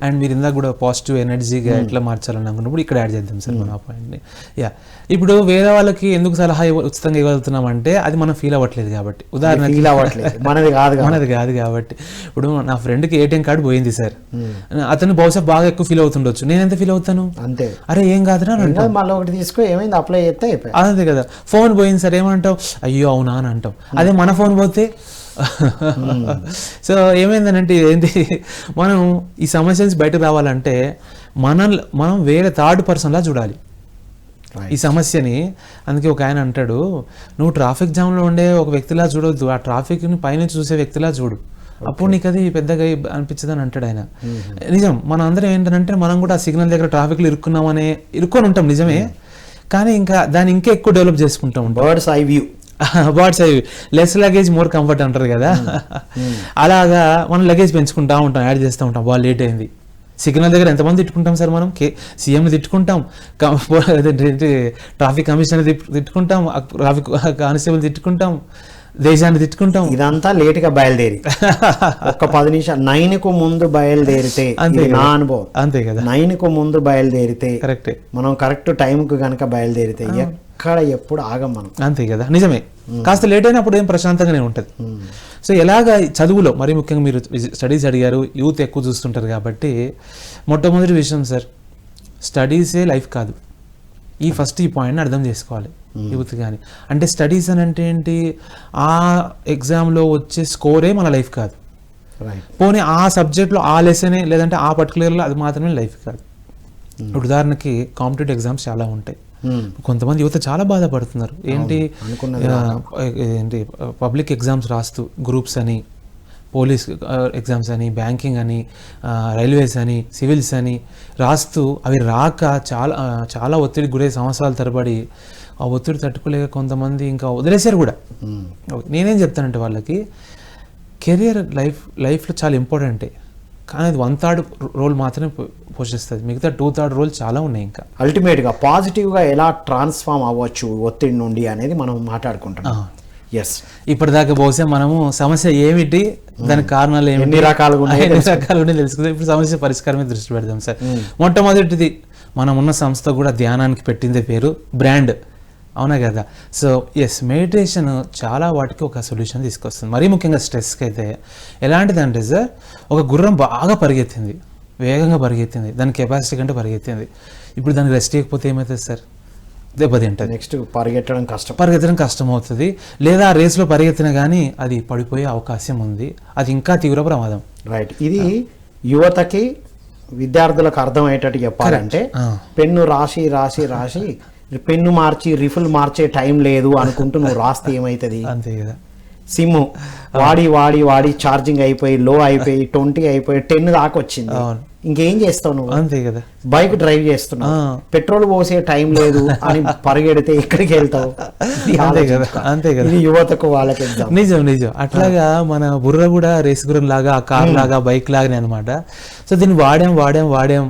అండ్ మీరు ఇందాక కూడా పాజిటివ్ ఎనర్జీగా ఎట్లా మార్చాలని అనుకున్నప్పుడు ఇక్కడ యాడ్ చేద్దాం సార్ మన పాయింట్ని. ఇప్పుడు వేరే వాళ్ళకి ఎందుకు సలహా ఉచితంగా ఇవ్వగలుగుతున్నాం అంటే అది మనం ఫీల్ అవ్వట్లేదు కాబట్టి. ఉదాహరణకి మనది కాదు కాబట్టి. ఇప్పుడు నా ఫ్రెండ్కి ATM కార్డు పోయింది సార్, అతను బహుశా బాగా ఎక్కువ ఫీల్ అవుతుండొచ్చు, నేను ఎంత ఫీల్ అవుతాను, అంతే, అరే ఏం కాదురా మళ్ళీ ఒకటి తీసుకో, ఏమైంది అప్లై చేస్తే అదే కదా. ఫోన్ పోయింది సార్, ఏమంటావు, అయ్యో అవునా అని అంటాం. అదే మన ఫోన్ పోతే సో ఏమైందనంటే ఏంటి, మనం ఈ సమస్య నుంచి బయటకు రావాలంటే మనం వేరే థర్డ్ పర్సన్లా చూడాలి ఈ సమస్యని. అందుకే ఒక ఆయన అంటాడు, నువ్వు ట్రాఫిక్ జామ్లో ఉండే ఒక వ్యక్తిలా చూడొద్దు, ఆ ట్రాఫిక్ని పైన చూసే వ్యక్తిలా చూడు, అప్పుడు నీకు అది పెద్దగా అనిపించదు అని అంటాడు ఆయన. నిజం, మనం అందరం ఏంటంటే మనం కూడా ఆ సిగ్నల్ దగ్గర ట్రాఫిక్లో ఇరుక్కొని ఉంటాం నిజమే, కానీ ఇంకా దాన్ని ఇంకా ఎక్కువ డెవలప్ చేసుకుంటాం. Bird's eye view, less luggage more comfort అంటారు కదా. అలాగా మనం లగేజ్ పెంచుకుంటా ఉంటాం, యాడ్ చేస్తూ ఉంటాం, బాగా లేట్ అయింది, సిగ్నల్ దగ్గర ఎంతమంది తిట్టుకుంటాం సార్ మనం? సీఎంని తిట్టుకుంటాం, ట్రాఫిక్ కమిషనర్ తిట్టుకుంటాం, ట్రాఫిక్ కానిస్టేబుల్ తిట్టుకుంటాం, దేశాన్ని తిట్టుకుంటాం. ఇదంతా లేట్ గా బయలుదేరి ఒక 10 నిమిషాలు 9కు ముందు బయలుదేరితే, నా అనుభవం అంతే కదా, 9కు ముందు బయలుదేరితే కరెక్ట్, మనం కరెక్ట్ టైంకు కనుక బయలుదేరితే ఎక్కడ ఎప్పుడు ఆగం మనం. అంతే కదా, నిజమే. కాస్త లేట్ అయినప్పుడు ఏం ప్రశాంతంగానే ఉంటుంది. సో ఎలాగ చదువులో మరీ ముఖ్యంగా మీరు స్టడీస్ అడిగారు, యూత్ ఎక్కువ చూస్తుంటారు కాబట్టి మొట్టమొదటి విషయం సార్, స్టడీసే లైఫ్ కాదు. ఈ పాయింట్ని అర్థం చేసుకోవాలి యూత్ కానీ. అంటే స్టడీస్ అని అంటే ఏంటి, ఆ ఎగ్జామ్లో వచ్చే స్కోరే మన లైఫ్ కాదు. పోనీ ఆ సబ్జెక్ట్లో ఆ లెసనే లేదంటే ఆ పర్టికులర్లో అది మాత్రమే లైఫ్ కాదు. ఇప్పుడు ఉదాహరణకి కాంపిటేటివ్ ఎగ్జామ్స్ చాలా ఉంటాయి. కొంతమంది యువత చాలా బాధపడుతున్నారు. ఏంటి పబ్లిక్ ఎగ్జామ్స్ రాస్తూ గ్రూప్స్ అని, పోలీస్ ఎగ్జామ్స్ అని, బ్యాంకింగ్ అని, రైల్వేస్ అని, సివిల్స్ అని రాస్తూ అవి రాక చాలా ఒత్తిడికి గురై సంవత్సరాల తరబడి ఆ ఒత్తిడి తట్టుకోలేక కొంతమంది ఇంకా వదిలేశారు కూడా. నేనేం చెప్తానంటే వాళ్ళకి, కెరియర్ లైఫ్లో చాలా ఇంపార్టెంటే, కానీ అది 1/3 రోల్ మాత్రమే పోషిస్తుంది, మిగతా 2/3 రోల్ చాలా ఉన్నాయి. ఇంకా అల్టిమేట్గా పాజిటివ్గా ఎలా ట్రాన్స్ఫార్మ్ అవ్వచ్చు ఒత్తిడి నుండి అనేది మనం మాట్లాడుకుంటాం. ఎస్, ఇప్పటిదాకా బహుశా మనము సమస్య ఏమిటి, దానికి కారణాలు ఏమిటి, ఎన్ని రకాలు తెలుసుకుందాం. ఇప్పుడు సమస్య పరిష్కారమే దృష్టి పెడదాం సార్. మొట్టమొదటిది, మనం ఉన్న సంస్థ కూడా ధ్యానానికి పెట్టిందే పేరు బ్రాండ్, అవునా కదా. సో ఎస్, మెడిటేషన్ చాలా వాటికి ఒక సొల్యూషన్ తీసుకొస్తుంది. మరీ ముఖ్యంగా స్ట్రెస్కి అయితే ఎలాంటిదంటే సార్, ఒక గుర్రం బాగా పరిగెత్తింది, వేగంగా పరిగెత్తింది, దాని కెపాసిటీ కంటే పరిగెత్తింది. ఇప్పుడు దానికి రెస్ట్ ఇవ్వకపోతే ఏమవుతుంది సార్? దెబ్బతింటుంది. నెక్స్ట్ పరిగెత్తడం కష్టం అవుతుంది. లేదా ఆ రేస్లో పరిగెత్తినా కానీ అది పడిపోయే అవకాశం ఉంది, అది ఇంకా తీవ్ర ప్రమాదం. రైట్. ఇది యువతకి విద్యార్థులకు అర్థమయ్యేటట్టు చెప్పాలంటే, పెన్ను రాసి రాసి రాసి పెన్ను మార్చి రిఫిల్ మార్చే టైం లేదు అనుకుంటూ నువ్వు రాస్తే ఏమవుతుంది? అంతే కదా. సిమ్ వాడి వాడి వాడి ఛార్జింగ్ అయిపోయి లో అయిపోయి 20 అయిపోయి 10 దాకా వచ్చింది. ఇంకేం చేస్తావు నువ్వు? అంతే కదా. బైక్ డ్రైవ్ చేస్తున్నావు, పెట్రోల్ పోసే టైం లేదు అని పరిగెడితే ఎక్కడికి వెళ్తావు? అంతే కదా. యువతకు వాళ్ళకి ఎగ్జామ్. నిజం. అట్లాగా మన బుర్ర కూడా రేస్ గుర్రం లాగా, కార్ లాగా, బైక్ లాగానే అనమాట. సో దీన్ని వాడాం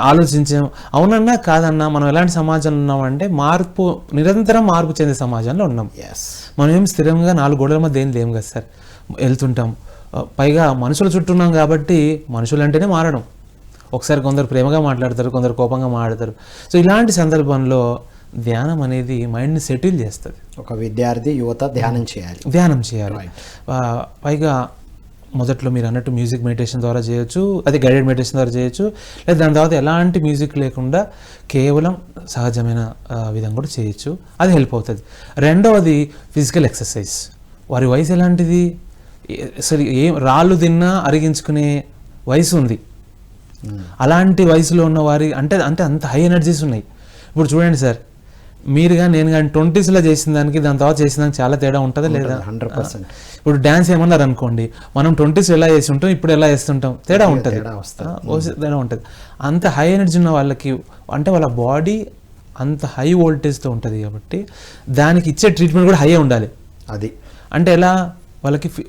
ఆలోచించాం. అవునన్నా కాదన్నా, మనం ఎలాంటి సమాజంలో ఉన్నామంటే నిరంతరం మార్పు చెందే సమాజంలో ఉన్నాం. మనం ఏం స్థిరంగా 4 గోడల మధ్య ఏం లేము కదా సార్, వెళ్తుంటాం. పైగా మనుషుల చుట్టూ ఉన్నాం కాబట్టి మనుషులు అంటేనే మారడం. ఒకసారి కొందరు ప్రేమగా మాట్లాడతారు, కొందరు కోపంగా మాట్లాడతారు. సో ఇలాంటి సందర్భంలో ధ్యానం అనేది మైండ్ని సెటిల్ చేస్తుంది. ఒక విద్యార్థి యువత ధ్యానం చేయాలి. పైగా మొదట్లో మీరు అన్నట్టు మ్యూజిక్ మెడిటేషన్ ద్వారా చేయొచ్చు, అది గైడెడ్ మెడిటేషన్ ద్వారా చేయొచ్చు, లేదా దాని తర్వాత ఎలాంటి మ్యూజిక్ లేకుండా కేవలం సహజమైన విధంగా కూడా చేయొచ్చు, అది హెల్ప్ అవుతుంది. రెండవది ఫిజికల్ ఎక్సర్సైజ్. వారి వయసు ఎలాంటిది, అసలు రాళ్ళు తిన్నా అరిగించుకునే వయసు ఉంది. అలాంటి వయసులో ఉన్న వారి అంటే అంత హై ఎనర్జీస్ ఉన్నాయి. ఇప్పుడు చూడండి సార్, మీరు కానీ నేను కానీ 20స్లో చేసిన దానికి దాని తర్వాత చేసిన దానికి చాలా తేడా ఉంటుందా లేదా? 100%. ఇప్పుడు డ్యాన్స్ ఏమన్నారు అనుకోండి, మనం 20s ఎలా చేసి ఉంటాం, ఇప్పుడు ఎలా చేస్తుంటాం, తేడా ఉంటుంది. అంత హై ఎనర్జీ ఉన్న వాళ్ళకి అంటే వాళ్ళ బాడీ అంత హై వోల్టేజ్తో ఉంటుంది కాబట్టి దానికి ఇచ్చే ట్రీట్మెంట్ కూడా హై ఉండాలి. అది అంటే ఎలా,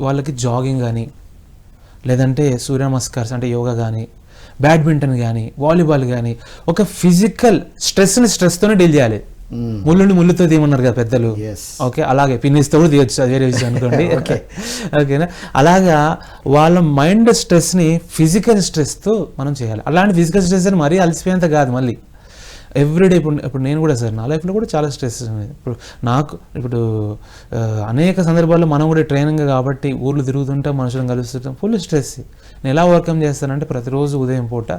వాళ్ళకి జాగింగ్ కానీ, లేదంటే సూర్య నమస్కార్స్ అంటే యోగా కానీ, బ్యాడ్మింటన్ కానీ, వాలీబాల్ కానీ, ఒక ఫిజికల్ స్ట్రెస్తోనే డీల్ చేయాలి. ముళ్ళుతో తీయమన్నారు కదా పెద్దలు. ఓకే, అలాగే పిన్నిస్తో కూడా తీయచ్చు, అది వేరే విషయం అనుకోండి. ఓకేనా, అలాగా వాళ్ళ మైండ్ స్ట్రెస్ని ఫిజికల్ స్ట్రెస్తో మనం చేయాలి. అలాంటి ఫిజికల్ స్ట్రెస్ అని మరీ అలసిపోయేంత కాదు. మళ్ళీ ఎవ్రీడే ఇప్పుడు నేను కూడా సార్, నా లైఫ్లో కూడా చాలా స్ట్రెస్ ఉంది. ఇప్పుడు అనేక సందర్భాల్లో మనం కూడా ట్రైనింగ్ కాబట్టి ఊర్లు తిరుగుతుంటాం, మనుషులను కలుస్తుంటాం, ఫుల్ స్ట్రెస్. నేను ఎలా ఓవర్కమ్ చేస్తానంటే ప్రతిరోజు ఉదయం పూట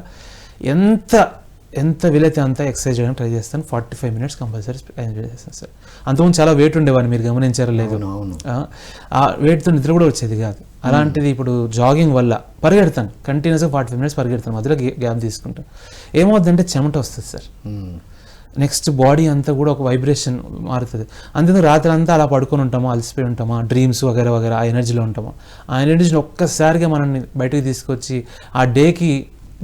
ఎంత వీలైతే అంత ఎక్సర్సైజ్ చేయడానికి ట్రై చేస్తాను. 45 minutes కంపల్సరీ ఎంజాయ్ చేస్తాను సార్. అంతకుముందు చాలా వెయిట్ ఉండేవాడిని, మీరు గమనించారో లేదు. ఆ వెయిట్తో నిద్ర కూడా వచ్చేది కాదు. అలాంటిది ఇప్పుడు జాగింగ్ వల్ల పరిగెడతాను, కంటిన్యూస్గా 45 minutes పరిగెడతాను, మధ్యలో గ్యాప్ తీసుకుంటాను. ఏమవుతుందంటే చెమట వస్తుంది సార్. నెక్స్ట్ బాడీ అంతా కూడా ఒక వైబ్రేషన్ మారుతుంది. అందుకని రాత్రి అంతా అలా పడుకొని ఉంటామా, అలసిపోయి ఉంటామా, డ్రీమ్స్ వగేరా ఆ ఎనర్జీలో ఉంటామా, ఆ ఎనర్జీని ఒక్కసారిగా మనల్ని బయటకు తీసుకొచ్చి ఆ డేకి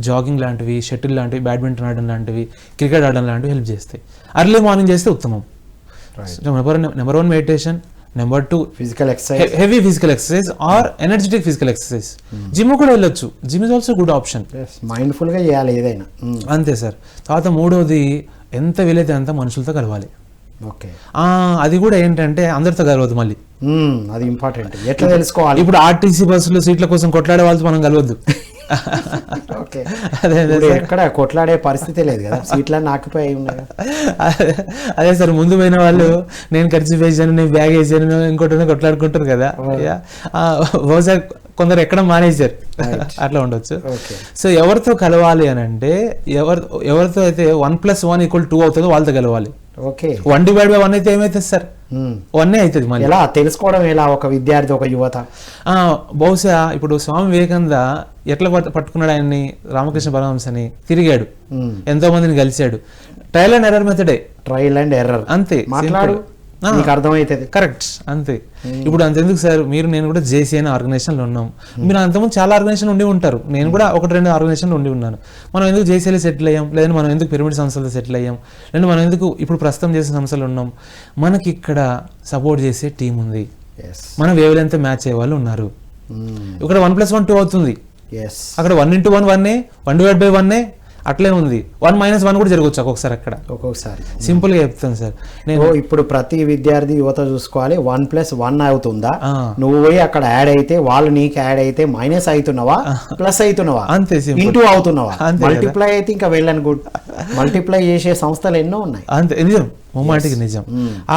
జాగింగ్ లాంటివి, షటిల్ లాంటివి, బ్యాడ్మింటన్ ఆడడం లాంటివి, క్రికెట్ ఆడడం లాంటివి హెల్ప్ చేస్తాయి. అర్లీ మార్నింగ్ చేస్తే ఉత్తమం. Number 1 meditation, number 2 physical exercise, heavy physical exercise or energetic physical exercise. Gym కూడా వెళ్ళొచ్చు, gym is also good option. Mindful గా చేయాలి ఏదైనా. అంతే సార్. తర్వాత మూడోది ఎంత వీలైతే అంత మనుషులతో కలవాలి. ఓకే, అది కూడా ఏంటంటే అందరితో కలవద్దు మళ్ళీ, అది ఇంపార్టెంట్. ఎట్లా తెలుసుకోవాలి? ఇప్పుడు ఆర్టీసీ బస్సులు సీట్ల కోసం కొట్లాడే వాళ్ళతో మనం కలవద్దు. ఓకే, ఎక్కడ కొట్లాడే పరిస్థితి లేదు కదా, సీట్లన్నీ ఆక్యుపై ఉన్నాయి. అదే సార్, ముందు పోయిన వాళ్ళు నేను ఖర్చు వేసాను, నేను బ్యాగ్ వేసాను, ఇంకోటి కొట్లాడుకుంటారు కదా. బహుశా కొందరు ఎక్కడ మానేశారు, అట్లా ఉండొచ్చు. సో ఎవరితో కలవాలి అని అంటే ఎవరితో అయితే 1+1 = 2 అవుతుందో వాళ్ళతో కలవాలి. ఓకే, 1/1 అయితే ఏమైతుంది సార్? 1 అవుతుంది. మళ్ళీ ఎలా తెలుసుకోవడం? ఎలా ఒక విద్యార్థి, ఒక యువత? బహుశా ఇప్పుడు స్వామి వివేకానంద ఎట్లా పట్టుకున్నాడు ఆయన్ని, రామకృష్ణ పరమహంసని, తిరిగాడు, ఎంతో మందిని కలిశాడు. ట్రయల్ అండ్ ఎర్రర్ మెథడే. ట్రయల్ అండ్ ఎర్రర్, అంతే. మాట్లాడు, నీకు అర్థమవుతుంది. కరెక్ట్, అంతే. ఇప్పుడు అంతెందుకు సార్, మీరు నేను కూడా జేసీ అనే ఆర్గనైజేషన్లో ఉన్నాం. మీరు అంతకుముందు చాలా ఆర్గనైజేషన్ ఉండి ఉంటారు, నేను కూడా 1-2 ఆర్గనైజేషన్లో ఉండి ఉన్నాను. మనం ఎందుకు జేసీలో సెటిల్ అయ్యాం, లేదంటే మనం ఎందుకు పిరమిడ్ సంస్థలో సెటిల్ అయ్యాం, లేదంటే మనం ఎందుకు ఇప్పుడు ప్రస్తుతం చేసే సంస్థలు ఉన్నాం? మనకి ఇక్కడ సపోర్ట్ చేసే టీం ఉంది, మన వేవ్ లెంత్ మ్యాచ్ అయ్యే వాళ్ళు ఉన్నారు. ఇక్కడ 1+1 2 అవుతుంది, అక్కడ 1x1 1, 1/1 అట్లే ఉంది. 1-1 కూడా జరగవచ్చు ఒక్కొక్కసారి, అక్కడ ఒక్కొక్కసారి. సింపుల్ గా చెప్తాను సార్ నేను. ఇప్పుడు ప్రతి విద్యార్థి, యువత చూసుకోవాలి, 1+1 అవుతుందా, నువ్వు పోయి అక్కడ యాడ్ అయితే, వాళ్ళు నీకు యాడ్ అయితే మైనస్ అవుతున్నావా, ప్లస్ అవుతున్నావా, అంతే, ఇంటూ అవుతున్నావా, మల్టిప్లై అయితే ఇంకా వెళ్ళను గుడ్. మల్టిప్లై చేసే సంస్థలు ఎన్నో ఉన్నాయి. అంతే, నిజం, మొమ్మాటికి నిజం.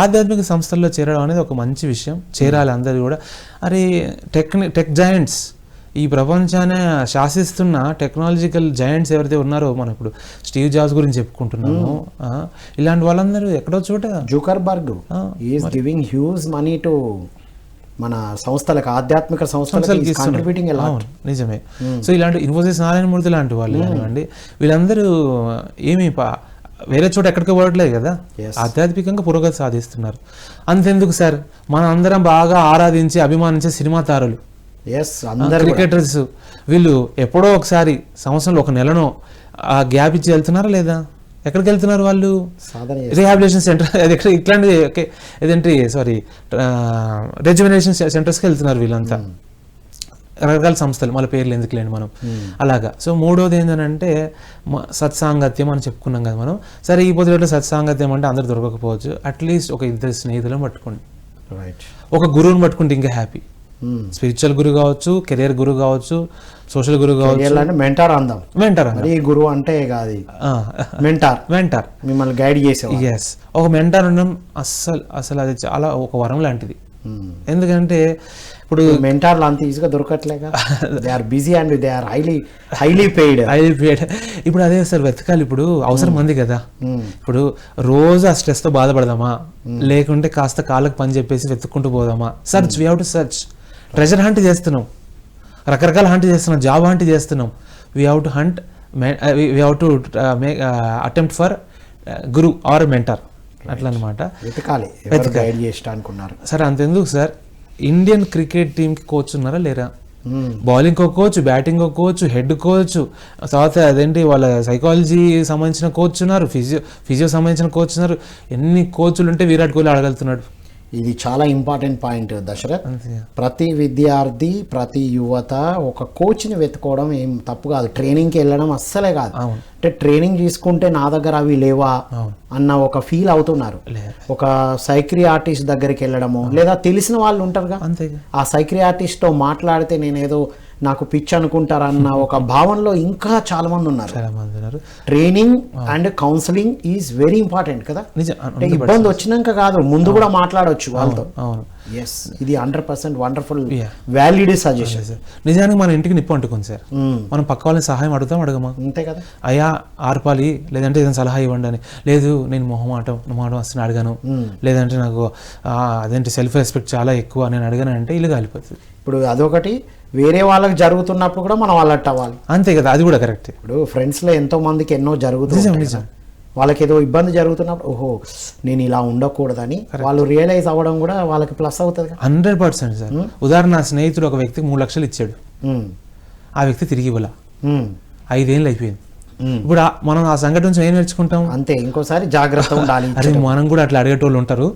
ఆధ్యాత్మిక సంస్థల్లో చేరడం అనేది ఒక మంచి విషయం, చేరాలి అందరు కూడా. అరే టెక్ జాయింట్స్, ఈ ప్రపంచాన్ని శాసిస్తున్న టెక్నాలజికల్ జాయింట్స్ ఎవరైతే ఉన్నారో, మనం ఇప్పుడు స్టీవ్ జాబ్స్ గురించి చెప్పుకుంటున్నాము, ఇలాంటి వాళ్ళందరూ ఎక్కడో చోట, Zuckerberg is giving huge money to మన సంస్థలకు, ఆధ్యాత్మిక సంస్థలకు కాంట్రిబ్యూటింగ్. నిజమే. సో ఇలాంటి ఇన్ఫోసిస్, నారాయణమూర్తి లాంటి వాళ్ళు కానివ్వండి, వీళ్ళందరూ ఏమి వేరే చోట ఎక్కడికి పోవట్లేదు కదా, ఆధ్యాత్మికంగా పురోగతి సాధిస్తున్నారు. అంతెందుకు సార్, మనం అందరం బాగా ఆరాధించి అభిమానించే సినిమా తారలు, క్రికెటర్స్, వీళ్ళు ఎప్పుడో ఒకసారి సంవత్సరంలో 1 నెలనో గ్యాప్ ఇచ్చి వెళ్తున్నారా లేదా? ఎక్కడికి వెళ్తున్నారు వాళ్ళు? రీహాబిలిటేషన్ సెంటర్, ఇట్లాంటి ఏదంటే రెజ్యుమినేషన్ సెంటర్స్కి వెళ్తున్నారు వీళ్ళంతా, రకరకాల సంస్థలు, మళ్ళీ పేర్లు ఎందుకు లేండి మనం, అలాగా. సో మూడోది ఏంటంటే సత్సాంగత్యం అని చెప్పుకున్నాం కదా మనం. సరే, ఈ పొద్దులో సత్సాంగత్యం అంటే అందరు దొరకకపోవచ్చు, అట్లీస్ట్ ఒక 2 స్నేహితులను పట్టుకోండి, ఒక గురువుని పట్టుకుంటే ఇంకా హ్యాపీ. స్పిరిచువల్ గురు కావచ్చు, కెరియర్ గురు కావచ్చు, సోషల్ గురు కావచ్చు, మెంటార్ అందాం. గురువు అంటే కాదు, మెంటార్ మిమ్మల్ని గైడ్ చేసే. ఎస్, ఒక మెంటార్ ఉండడం అసలు అది చాలా ఒక వరం లాంటిది. ఎందుకంటే ఇప్పుడు మెంటార్లు అంత ఈజీగా దొరకట్లేక, they are busy and they are highly paid. ఇప్పుడు అదే సార్ వెతకాలి, ఇప్పుడు అవసరం ఉంది కదా. ఇప్పుడు రోజు ఆ స్ట్రెస్ తో బాధపడదామా, లేకుంటే కాస్త కాళ్ళకు పని చెప్పేసి వెతుక్కుంటూ పోదామా? Search, we have to search. Treasure hunt చేస్తున్నాం, రకరకాల హంట్ చేస్తున్నాం, జాబ్ హంట్ చేస్తున్నాం. We have to hunt, we have to make attempt for guru or mentor, అట్లా అనమాట. వెతకాలి అనుకున్నారు. సార్ అంతెందుకు సార్, ఇండియన్ క్రికెట్ టీంకి కోచ్ ఉన్నారా లేరా? Bowling coach, batting coach, head coach, తర్వాత అదేంటి వాళ్ళ సైకాలజీ సంబంధించిన కోచ్ ఉన్నారు, ఫిజియో సంబంధించిన కోచ్ ఉన్నారు. ఎన్ని కోచ్లు ఉంటే విరాట్ కోహ్లీ ఆడగలుగుతున్నాడు? ఇది చాలా ఇంపార్టెంట్ పాయింట్ దశరథ్. ప్రతి విద్యార్థి, ప్రతి యువత ఒక కోచ్ని వెతుకోవడం ఏం తప్పు కాదు. ట్రైనింగ్కి వెళ్ళడం అస్సలే కాదు. అంటే ట్రైనింగ్ తీసుకుంటే నా దగ్గర అవి లేవా అన్న ఒక ఫీల్ అవుతున్నారు. ఒక సైక్రియాటిస్ట్ దగ్గరికి వెళ్ళడము, లేదా తెలిసిన వాళ్ళు ఉంటారుగా, ఆ సైక్రియాటిస్ట్తో మాట్లాడితే నేనేదో నాకు పిచ్ అనుకుంటారన్న ఒక భావనలో ఇంకా చాలా మంది ఉన్నారు. Training and counselling is very important కదా. అంటే ఇబ్బంది వచ్చినాక కాదు, ముందు కూడా మాట్లాడవచ్చు వాళ్ళతో. ఎస్, ఇది 100% వండర్ఫుల్ వ్యాలిడ్ సజెషన్. నిజానికి మన ఇంటికి నిప్పు అంటుకుంది సార్, మనం పక్క వాళ్ళని సహాయం అడగమా? అంతే కదా. అయ్యా ఆర్పాలి, లేదంటే ఏదైనా సలహా ఇవ్వండి అని. లేదు, నేను మొహమాటం వస్తుంది అడగాను, లేదంటే నాకు అదేంటి సెల్ఫ్ రెస్పెక్ట్ చాలా ఎక్కువ, నేను అడగాను అంటే ఇల్లు కాలిపోతుంది. ఇప్పుడు అదొకటి, వేరే వాళ్ళకి జరుగుతున్నప్పుడు కూడా మనం అలర్ట్ అవ్వాలి. అంతే కదా, అది కూడా కరెక్ట్. ఇప్పుడు ఫ్రెండ్స్లో ఎంతో మందికి ఎన్నో జరుగుతుంది, వాళ్ళకి ఏదో ఇబ్బంది జరుగుతున్నప్పుడు ఓహో నేను ఇలా ఉండకూడదని వాళ్ళు రియలైజ్ అవ్వడం కూడా వాళ్ళకి ప్లస్ అవుతుంది. 100% సార్. ఉదాహరణ, నా స్నేహితుడు ఒక వ్యక్తికి 3 లక్షలు ఇచ్చాడు, ఆ వ్యక్తి తిరిగి ఇవ్వాల, 5 ఏళ్ళు అయిపోయింది. ఇప్పుడు మనం ఆ సంఘటన నుంచి ఏం నేర్చుకుంటాం? అంతే, ఇంకోసారి జాగ్రత్త ఉండాలి. అరే మనం కూడా అట్లా అడిగేటోళ్ళు ఉంటారు,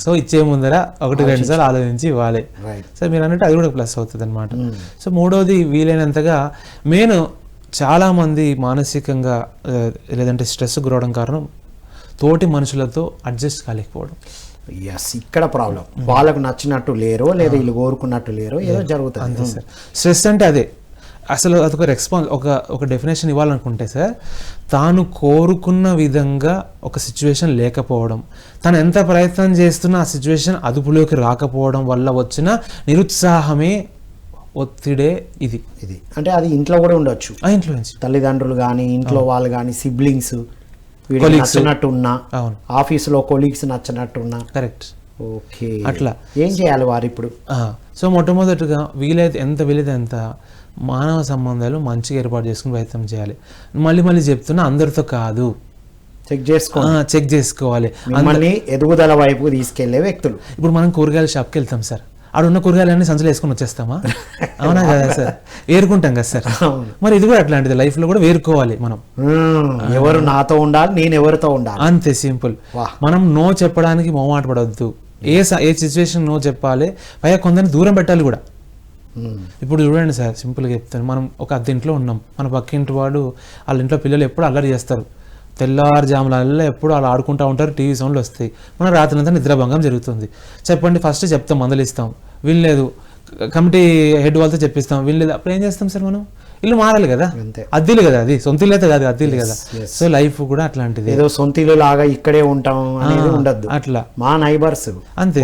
సో ఇచ్చే ముందర 1-2 సార్లు ఆలోచించి ఇవ్వాలి. సో మీరు అన్నట్టు అది కూడా ప్లస్ అవుతుంది అనమాట. సో మూడోది, వీలైనంతగా మెయిన్ చాలా మంది మానసికంగా లేదంటే స్ట్రెస్ గురవడం కారణం తోటి మనుషులతో అడ్జస్ట్ కాలేకపోవడం. ఎస్, ఇక్కడ ప్రాబ్లం. వాళ్ళకు నచ్చినట్టు లేరో, లేదా వీళ్ళు కోరుకున్నట్టు లేరో, ఏదో జరుగుతుంది. అంతే సార్. స్ట్రెస్ అంటే అదే. అసలు అదొక రెస్పాన్స్, ఒక డెఫినేషన్ ఇవ్వాలనుకుంటే సార్, తాను కోరుకున్న విధంగా ఒక సిచ్యువేషన్ లేకపోవడం, తను ఎంత ప్రయత్నం చేస్తున్నా ఆ సిచ్యువేషన్ అదుపులోకి రాకపోవడం వల్ల వచ్చిన నిరుత్సాహమే, ఒత్తిడే ఇది. అంటే అది ఇంట్లో కూడా ఉండొచ్చు. ఇంట్లో నుంచి తల్లిదండ్రులు కానీ, ఇంట్లో వాళ్ళు కానీ, సిబ్లింగ్స్ నచ్చినట్టున్నా, ఆఫీసులో కొలీగ్స్ నచ్చినట్టున్నా. కరెక్ట్. ఓకే, అట్లా ఏం చేయాలి వారు ఇప్పుడు? సో మొట్టమొదటిగా ఎంత వీలైతే అంత మానవ సంబంధాలు మంచిగా ఏర్పాటు చేసుకుని ప్రయత్నం చేయాలి. మళ్ళీ చెప్తున్నా, అందరితో కాదు, చెక్ చేసుకోవాలి. మిమ్మల్ని ఎదుగుదల వైపు తీసుకెళ్లే వ్యక్తులు. ఇప్పుడు మనం కూరగాయల షాప్కి వెళ్తాం సార్, ఆడున్న కూరగాయలన్నీ సంచులు వేసుకొని వచ్చేస్తామా? అవునా కదా సార్? వేరుకుంటాం కదా సార్. మరి ఇది కూడా అట్లాంటిది, లైఫ్ లో కూడా వేరుకోవాలి మనం. ఎవరు నాతో ఉండాలి, నేను ఎవరితో ఉండాలి, అంతే సింపుల్. మనం నో చెప్పడానికి మొహమాట పడవద్దు. ఏ సిచ్యువేషన్ నో చెప్పాలి, పైగా కొందరిని దూరం పెట్టాలి కూడా. ఇప్పుడు చూడండి సార్, సింపుల్గా చెప్తాను. మనం ఒక అద్దె ఇంట్లో ఉన్నాం, మన పక్కింటి వాడు వాళ్ళ ఇంట్లో పిల్లలు ఎప్పుడు అల్లరి చేస్తారు, తెల్లారుజాములలో ఎప్పుడు వాళ్ళు ఆడుకుంటూ ఉంటారు, టీవీ సౌండ్లు వస్తాయి, మన రాత్రి అంతా నిద్రాభంగం జరుగుతుంది. చెప్పండి, ఫస్ట్ చెప్తాం, మందలిస్తాం, వీల్లేదు, కమిటీ హెడ్ వాళ్ళతో చెప్పిస్తాం, వీల్లేదు, అప్పుడు ఏం చేస్తాం సార్? మనం ఇల్లు మారాలి కదా, అద్దెలు కదా, అది సొంత ఇల్లు అయితే కాదు, అద్దెలు కదా. సో లైఫ్ కూడా అట్లాంటిది, ఏదో సొంత ఇల్లు లాగా ఇక్కడే ఉంటాం అనేది ఉండద్దు. అట్లా మా నైబర్స్ అంతే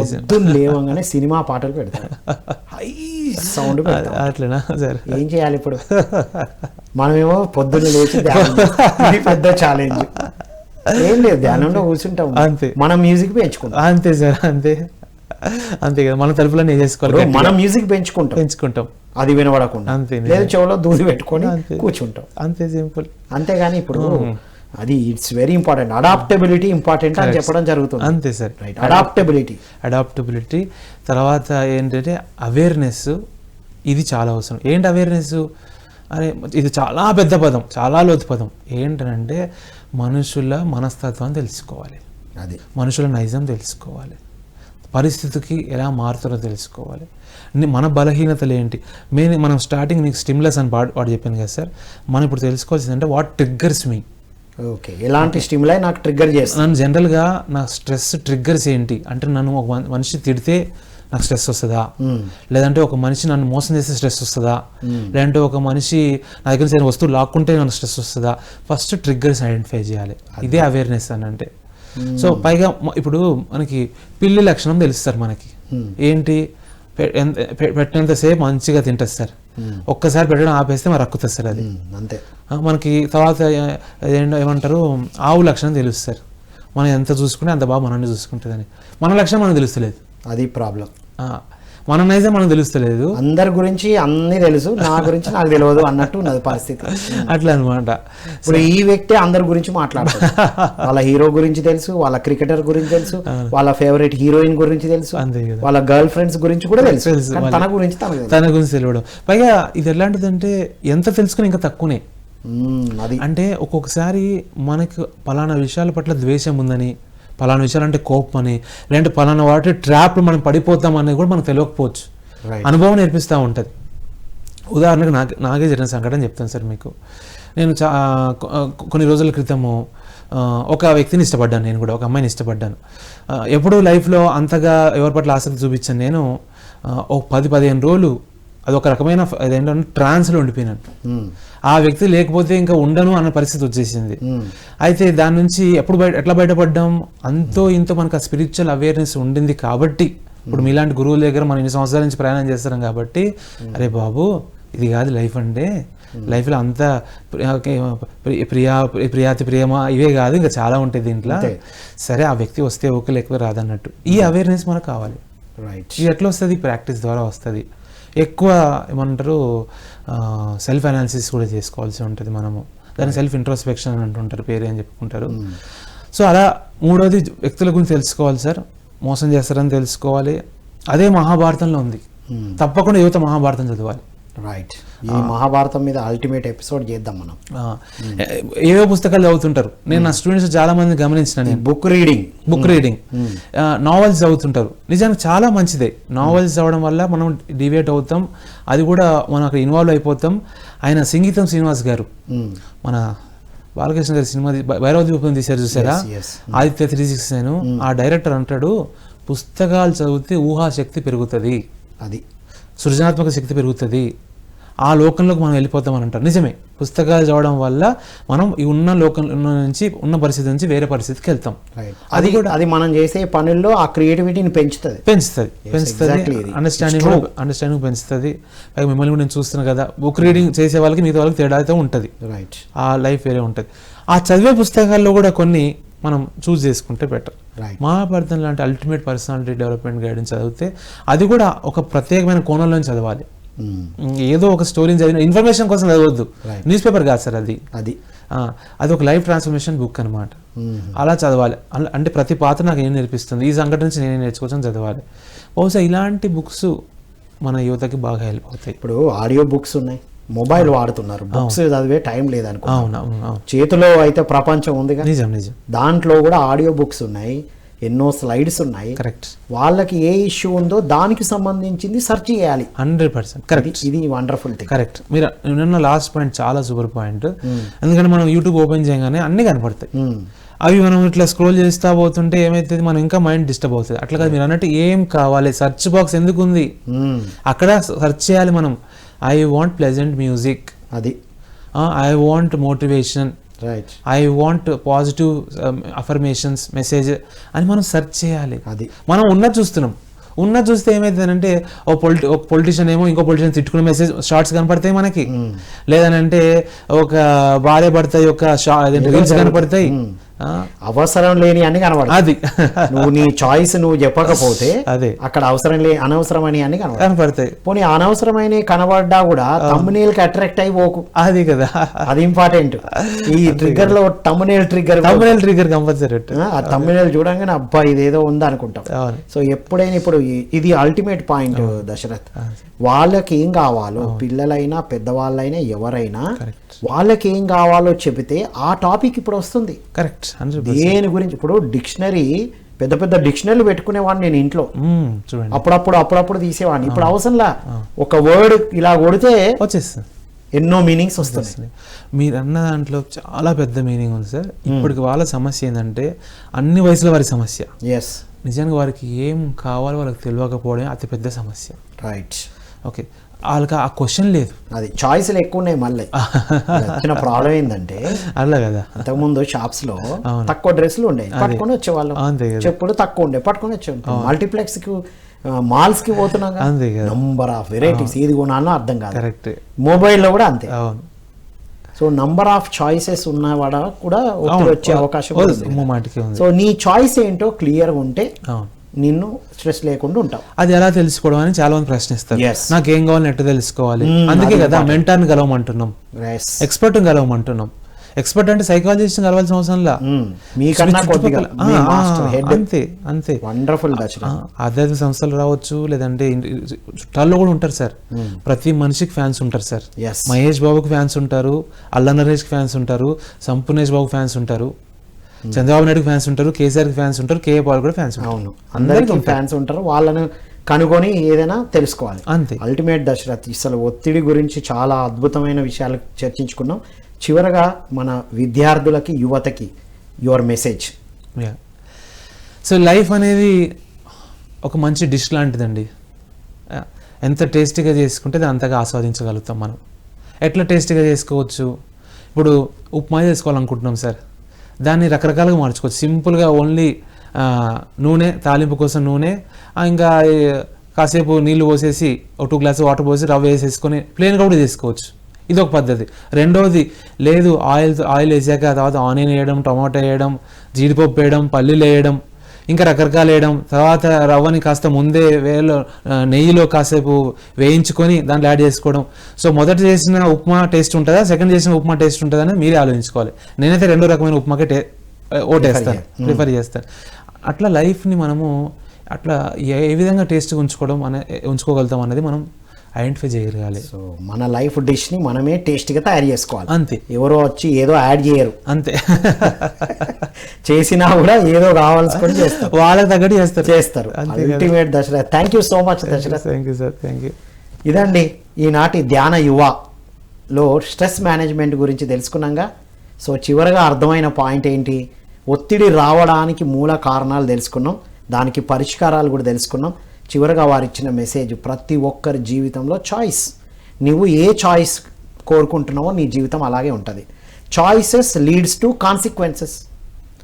లేవగానే సినిమా పాటలు పెడతారు, హై సౌండ్ పెడతారు. అట్లనా సార్? ఏం చేయాలి ఇప్పుడు? మనమేమో పొద్దున్న లేచి పెద్ద ఛాలెంజ్ ఏం లేదు, ధ్యానంలో కూర్చుంటాం, అంతే. మనం మ్యూజిక్ పెంచుకుంటాం, అంతే సార్, అంతే కదా. మన తలుపులన్నీ చేసుకోవాలి, మనం మ్యూజిక్ పెంచుకుంటాం, అది వినబడకుండా. అంతే, లేదు చెవులో దూది పెట్టుకొని కూర్చుంటాం, అంతే సింపుల్. అంతేగాని ఇప్పుడు అది it's very important, adaptability important అని చెప్పడం జరుగుతుంది. అంతే సార్, రైట్. అడాప్టబిలిటీ తర్వాత ఏంటంటే అవేర్నెస్, ఇది చాలా అవసరం. ఏంటి అవేర్నెస్? అరే ఇది చాలా పెద్ద పదం, చాలా లోతు పదం. ఏంటంటే మనుషుల మనస్తత్వాన్ని తెలుసుకోవాలి, అది మనుషుల నైజం తెలుసుకోవాలి, పరిస్థితికి ఎలా మారుతారో తెలుసుకోవాలి, మన బలహీనతలు ఏంటి. మనం స్టార్టింగ్ నీకు స్టిమ్యులస్ అని వాడు చెప్పాను కదా సార్, మనం ఇప్పుడు తెలుసుకోవాల్సింది అంటే వాట్ ట్రిగ్గర్స్ మీ. ఓకే, ఎలాంటి స్టిమ్యులై నాకు ట్రిగ్గర్ చేస్తాను? నన్ను జనరల్గా నా స్ట్రెస్ ట్రిగ్గర్స్ ఏంటి అంటే, నన్ను ఒక మనిషి తిడితే నాకు స్ట్రెస్ వస్తుందా, లేదంటే ఒక మనిషి నన్ను మోసం చేస్తే స్ట్రెస్ వస్తుందా, లేదంటే ఒక మనిషి నా దగ్గర సరైన వస్తువు లాక్కుంటే నాకు స్ట్రెస్ వస్తుందా. ఫస్ట్ ట్రిగ్గర్స్ ఐడెంటిఫై చేయాలి, ఇదే అవేర్నెస్ అని అంటే. సో పైగా ఇప్పుడు మనకి పిల్లి లక్షణం తెలుస్తారు మనకి, ఏంటి, పెట్టినంతసేపు మంచిగా తింటుంది సార్, ఒక్కసారి పెట్టడం ఆపేస్తే మరి రక్కుతుంది సార్, అది అంతే. మనకి తర్వాత ఏమంటారు, ఆవు లక్షణం తెలుస్తారు, మనం ఎంత చూసుకుంటే అంత బాగా మనల్ని చూసుకుంటుందని. మన లక్షణం మనకు తెలుస్తలేదు, అది ప్రాబ్లం. మన నైజం మనకు తెలుస్తలేదు, అందరి గురించి అన్ని తెలుసు, నా గురించి నాకు తెలియదు అన్నట్టు ఉన్నది పరిస్థితి. అట్లా అనమాట. ఇప్పుడు ఈ వ్యక్తి అందరి గురించి మాట్లాడతారు, వాళ్ళ హీరో గురించి తెలుసు, వాళ్ళ క్రికెటర్ గురించి తెలుసు, వాళ్ళ ఫేవరెట్ హీరోయిన్ గురించి తెలుసు, వాళ్ళ గర్ల్ ఫ్రెండ్స్ గురించి కూడా తెలుసు, తన గురించి తెలియడం. పైగా ఇది ఎలాంటిదంటే ఎంత తెలుసుకుని ఇంకా తక్కువనే. అది అంటే ఒక్కొక్కసారి మనకు పలానా విషయాల పట్ల ద్వేషం ఉందని, పలానా విషయాలు అంటే కోపం అని, లేదంటే పలానా వాటి ట్రాప్ మనం పడిపోతాం అనేది కూడా మనకు తెలియకపోవచ్చు. అనుభవం నేర్పిస్తూ ఉంటుంది. ఉదాహరణకు నాకే జరిగిన సంఘటన చెప్తాను సార్ మీకు. నేను కొన్ని రోజుల క్రితము ఒక వ్యక్తిని ఇష్టపడ్డాను, నేను కూడా ఒక అమ్మాయిని ఇష్టపడ్డాను. ఎప్పుడూ లైఫ్లో అంతగా ఎవరి పట్ల ఆసక్తి చూపించాను నేను. ఒక 10-15 రోజులు అదొక రకమైన అదేంటంటే ట్రాన్స్లో ఉండిపోయినాను. ఆ వ్యక్తి లేకపోతే ఇంకా ఉండను అన్న పరిస్థితి వచ్చేసింది. అయితే దాని నుంచి ఎట్లా బయటపడ్డాం, అంతో ఇంతో మనకు ఆ స్పిరిచువల్ అవేర్నెస్ ఉండింది కాబట్టి, ఇప్పుడు మీలాంటి గురువుల దగ్గర మనం ఇన్ని సంవత్సరాల నుంచి ప్రయాణం చేస్తాం కాబట్టి, అరే బాబు ఇది కాదు లైఫ్ అంటే, లైఫ్లో అంతా ప్రియాతి ప్రియమ ఇవే కాదు, ఇంకా చాలా ఉంటాయి దీంట్లో. సరే ఆ వ్యక్తి వస్తే ఓకే, లేకపోతే రాదన్నట్టు ఈ అవేర్నెస్ మనకు కావాలి. ఇది ఎట్లా వస్తుంది? ప్రాక్టీస్ ద్వారా వస్తుంది. ఎక్కువ ఏమంటారు, సెల్ఫ్ అనాలిసిస్ కూడా చేసుకోవాల్సి ఉంటుంది మనము. దాన్ని సెల్ఫ్ ఇంట్రోస్పెక్షన్ అని అంటుంటారు, పేరు అని చెప్పుకుంటారు. సో అలా మూడోది వ్యక్తుల గురించి తెలుసుకోవాలి సార్, మోసం చేస్తారని తెలుసుకోవాలి. అదే మహాభారతంలో ఉంది, తప్పకుండా యువత మహాభారతం చదవాలి. రైట్. ఈ మహాభారతం మీద అల్టిమేట్ ఎపిసోడ్ చేద్దాం మనం. ఏవో పుస్తకాలు చదువుతుంటారు. నేను నా స్టూడెంట్స్ చాలా మంది గమనించిన, బుక్ రీడింగ్ నావెల్స్ చదువుతుంటారు. నిజానికి చాలా మంచిదే. నావెల్స్ చదవడం వల్ల మనం డివేట్ అవుతాం, అది కూడా మనం అక్కడ ఇన్వాల్వ్ అయిపోతాం. ఆయన సంగీతం శ్రీనివాస్ గారు, మన బాలకృష్ణ గారి సినిమా భైరవ దీపం తీశారు చూసారా, ఆదిత్య 369. ఆ డైరెక్టర్ అంటాడు, పుస్తకాలు చదివితే ఊహాశక్తి పెరుగుతుంది, అది సృజనాత్మక శక్తి పెరుగుతుంది, ఆ లోకంలోకి మనం వెళ్ళిపోతాం అని అంటారు. నిజమే, పుస్తకాలు చదవడం వల్ల మనం ఈ ఉన్న లోకం నుంచి, ఉన్న పరిస్థితి నుంచి వేరే పరిస్థితికి వెళ్తాం. అది కూడా అది మనం చేసే పనుల్లో ఆ క్రియేటివిటీని పెంచుతుంది, అండర్స్టాండింగ్ పెంచుతుంది. పైగా మిమ్మల్ని కూడా నేను చూస్తున్నాను కదా, బుక్ రీడింగ్ చేసే వాళ్ళకి మిగతా వాళ్ళకి తేడా అయితే ఉంటుంది. రైట్. ఆ లైఫ్ వేరే ఉంటుంది. ఆ చదివే పుస్తకాల్లో కూడా కొన్ని మనం చూస్ చేసుకుంటే బెటర్. మహాభారతం లాంటి అల్టిమేట్ పర్సనాలిటీ డెవలప్మెంట్ గైడెన్స్ చదివితే అది కూడా ఒక ప్రత్యేకమైన కోణంలో చదవాలి. ఏదో ఒక స్టోరీని చదివిన ఇన్ఫర్మేషన్ కోసం చదవద్దు, న్యూస్ పేపర్ కాదు సార్ అది. అది ఒక లైఫ్ ట్రాన్స్ఫర్మేషన్ బుక్ అనమాట. అలా చదవాలి. అంటే ప్రతి పాత్ర నాకు ఏం నేర్పిస్తుంది, ఈ సంఘటన నుంచి నేను నేర్చుకోవచ్చని చదవాలి. బహుశా ఇలాంటి బుక్స్ మన యువతకి బాగా హెల్ప్ అవుతాయి. ఇప్పుడు ఆడియో బుక్స్ ఉన్నాయి, మొబైల్ వాడుతున్నారు, బుక్స్ చదివే టైం లేదనుకో. చేతిలో అయితే ప్రపంచం ఉంది కదా, నిజం నిజం. దాంట్లో కూడా ఆడియో బుక్స్ ఉన్నాయి, ఎన్నో స్లైడ్స్ ఉన్నాయి. కరెక్ట్. వాళ్ళకి ఏ ఇష్యూ ఉందో దానికి సంబంధించింది సెర్చ్ చేయాలి. 100% కరెక్ట్. ఇది వండర్ఫుల్ థింగ్. కరెక్ట్. మీరు నిన్న లాస్ట్ పాయింట్ చాలా సూపర్ పాయింట్. ఎందుకంటే మనం యూట్యూబ్ ఓపెన్ చేయగానే అన్ని కనపడతాయి. అవి మనం ఇట్లా స్క్రోల్ చేస్తా పోతుంటే ఏమైతుంది, మనం ఇంకా మైండ్ డిస్టర్బ్ అవుతుంది. అట్లా కాదు, మీరు అన్నట్టు ఏం కావాలి, సెర్చ్ బాక్స్ ఎందుకు ఉంది, అక్కడ సెర్చ్ చేయాలి మనం. ఐ వాంట్ ప్లెజెంట్ మ్యూజిక్, అది I want motivation, I want positive affirmations message అని మనం సెర్చ్ చేయాలి. అది మనం ఉన్నది చూస్తున్నాం. ఉన్నది చూస్తే ఏమైతుందంటే ఒక పొలిటీషియన్ ఏమో ఇంకో పొలిటీషియన్ తిట్టుకునే మెసేజ్ షార్ట్స్ కనపడతాయి మనకి, లేదనంటే ఒక భార్య భర్త యొక్క రీల్స్ కనపడతాయి, అవసరం లేని అన్ని కనబడతాయి. అది నువ్వు నీ చాయిస్ నువ్వు చెప్పకపోతే అదే అక్కడ అవసరం లేని అనవసరమని అన్ని కనపడతాయి. పోనీ అనవసరమైన కనబడ్డా కూడా తమ్మునేల్ కి అట్రాక్ట్ అయిపోకు, అది కదా, అది ఇంపార్టెంట్. ఈ ట్రిగ్గర్ లో తమ్మునేల్ ట్రిగ్గర్ కంపల్సరీ. ఆ తమ్మునేల్ చూడంగానే అబ్బా ఇదేదో ఉందా అనుకుంటాం. సో ఎప్పుడైనా ఇప్పుడు ఇది అల్టిమేట్ పాయింట్ దశరథ్. వాళ్ళకి ఏం కావాలో, పిల్లలైనా పెద్దవాళ్ళైనా ఎవరైనా వాళ్ళకి ఏం కావాలో చెబితే ఆ టాపిక్ ఇప్పుడు వస్తుంది. కరెక్ట్. దేని గురించి ఇప్పుడు డిక్షనరీ, పెద్ద పెద్ద డిక్షనరీలు పెట్టుకునేవాడిని నేను ఇంట్లో, అప్పుడప్పుడు తీసేవాడిని. ఇప్పుడు అవసరంలా, ఒక వర్డ్ ఇలా కొడితే వచ్చేస్తుంది, ఎన్నో మీనింగ్స్ వస్తుంది. మీరు అన్న దాంట్లో చాలా పెద్ద మీనింగ్ ఉంది సార్. ఇప్పటికి వాళ్ళ సమస్య ఏంటంటే అన్ని వయసుల వారి సమస్య. ఎస్, నిజంగా వారికి ఏం కావాలో వాళ్ళకి తెలియకపోవడం అతి పెద్ద సమస్య. రైట్. ఓకే, వాళ్ళకి ఆ క్వశ్చన్ లేదు, అది చాయిస్లు ఎక్కువ ఉన్నాయి. మళ్ళీ వచ్చిన ప్రాబ్లం ఏంటంటే, అలా కదా, ఇంతకుముందు షాప్స్ లో తక్కువ డ్రెస్సులు ఉండే, పట్టుకొని వచ్చేవాళ్ళు. చెప్పులు తక్కువ ఉండే, పట్టుకొని వచ్చేవాళ్ళు. మల్టీప్లెక్స్ కి, మాల్స్ కి పోతున్నాం, నంబర్ ఆఫ్ వెరైటీస్, ఏది కొనాలో అర్థం కాదు. కరెక్ట్. మొబైల్లో కూడా అంతే. సో నంబర్ ఆఫ్ చాయిసెస్ ఉన్నవాడ కూడా వచ్చే అవకాశం ఉంది. సో నీ చాయిస్ ఏంటో క్లియర్ ఉంటే నిన్ను స్ట్రెస్ లేకుండా ఉంటావు. అది ఎలా తెలుసుకోవడం అని చాలా మంది ప్రశ్నిస్తారు. నాకేం కావాలని ఎట్లా తెలుసుకోవాలి? అందుకే కదా మెంటార్ని కలవమంటున్నాం, ఎక్స్పర్ట్ కలవమంటున్నాం. ఎక్స్పర్ట్ అంటే సైకాలజిస్ట్ కలవాల్సిన అవసరంలా, అంతే అంతే. వండర్ఫుల్. ఆధ్యాత్మిక సంస్థలు రావచ్చు, లేదంటే చుట్టాల్లో కూడా ఉంటారు సార్. ప్రతి మనిషికి ఫ్యాన్స్ ఉంటారు సార్. మహేష్ బాబుకి ఫ్యాన్స్ ఉంటారు, అల్లా నరేష్కి ఫ్యాన్స్ ఉంటారు, సంపూర్ణేష్ బాబుకి ఫ్యాన్స్ ఉంటారు, చంద్రబాబు నాయుడుకి ఫ్యాన్స్ ఉంటారు, కేసీఆర్కి ఫ్యాన్స్ ఉంటారు, కేఏ పాల్ కూడా ఫ్యాన్స్ ఉంటారు. అవును, అందరికీ ఫ్యాన్స్ ఉంటారు. వాళ్ళని కనుగొని ఏదైనా తెలుసుకోవాలి. అంతే. అల్టిమేట్ దశరథ్, అసలు ఒత్తిడి గురించి చాలా అద్భుతమైన విషయాలు చర్చించుకున్నాం. చివరగా మన విద్యార్థులకి, యువతకి యువర్ మెసేజ్. సో లైఫ్ అనేది ఒక మంచి డిష్ లాంటిదండి. ఎంత టేస్టీగా చేసుకుంటే దాన్ని అంతగా ఆస్వాదించగలుగుతాం మనం. ఎట్లా టేస్టీగా చేసుకోవచ్చు? ఇప్పుడు ఉప్మా చేసుకోవాలనుకుంటున్నాం సార్, దాన్ని రకరకాలుగా మార్చుకోవచ్చు. సింపుల్గా ఓన్లీ నూనె, తాలింపు కోసం నూనె, ఇంకా కాసేపు నీళ్లు పోసేసి ఒక 2 గ్లాసు వాటర్ పోసి రవ్వ వేసేసుకొని ప్లెయిన్గా కూడా చేసుకోవచ్చు. ఇది ఒక పద్ధతి. రెండవది, లేదు ఆయిల్ వేసాక తర్వాత ఆనియన్ వేయడం, టమాటో వేయడం, జీడిపప్పు వేయడం, పల్లీలు వేయడం, ఇంకా రకరకాలు వేయడం, తర్వాత రవ్వని కాస్త ముందే నెయ్యిలో కాసేపు వేయించుకొని దాంట్లో యాడ్ చేసుకోవడం. సో మొదట చేసిన ఉప్మా టేస్ట్ ఉంటుందా, సెకండ్ చేసిన ఉప్మా టేస్ట్ ఉంటుందా అని మీరే ఆలోచించుకోవాలి. నేనైతే 2 రకమైన ఉప్మాకే ఓటేస్తాను, ప్రిఫర్ చేస్తాను. అట్లా లైఫ్ని మనము అట్లా ఏ విధంగా టేస్ట్గా ఉంచుకోగలుగుతాం అనేది మనం ఐడెంటిఫై చేయగలగాలి. సో మన లైఫ్ డిష్ని మనమే టేస్ట్గా తయారు చేసుకోవాలి. అంతే, ఎవరో వచ్చి ఏదో యాడ్ చేయరు, అంతే. చేసినా కూడా ఏదో కావాల్సుకొని చేస్తారు, వాళ్ళకి తగ్గట్టు చేస్తారు. Ultimate Dashrath, thank you so much Dashrath. Thank you sir, thank you. ఇదండి ఈనాటి ధ్యాన యువలో స్ట్రెస్ మేనేజ్మెంట్ గురించి తెలుసుకున్నాగా. సో చివరగా అర్థమైన పాయింట్ ఏంటి, ఒత్తిడి రావడానికి మూల కారణాలు తెలుసుకున్నాం, దానికి పరిష్కారాలు కూడా తెలుసుకున్నాం. చివరగా వారు ఇచ్చిన మెసేజ్, ప్రతి ఒక్కరి జీవితంలో చాయిస్, నువ్వు ఏ చాయిస్ కోరుకుంటున్నావో నీ జీవితం అలాగే ఉంటుంది. Choices leads to consequences.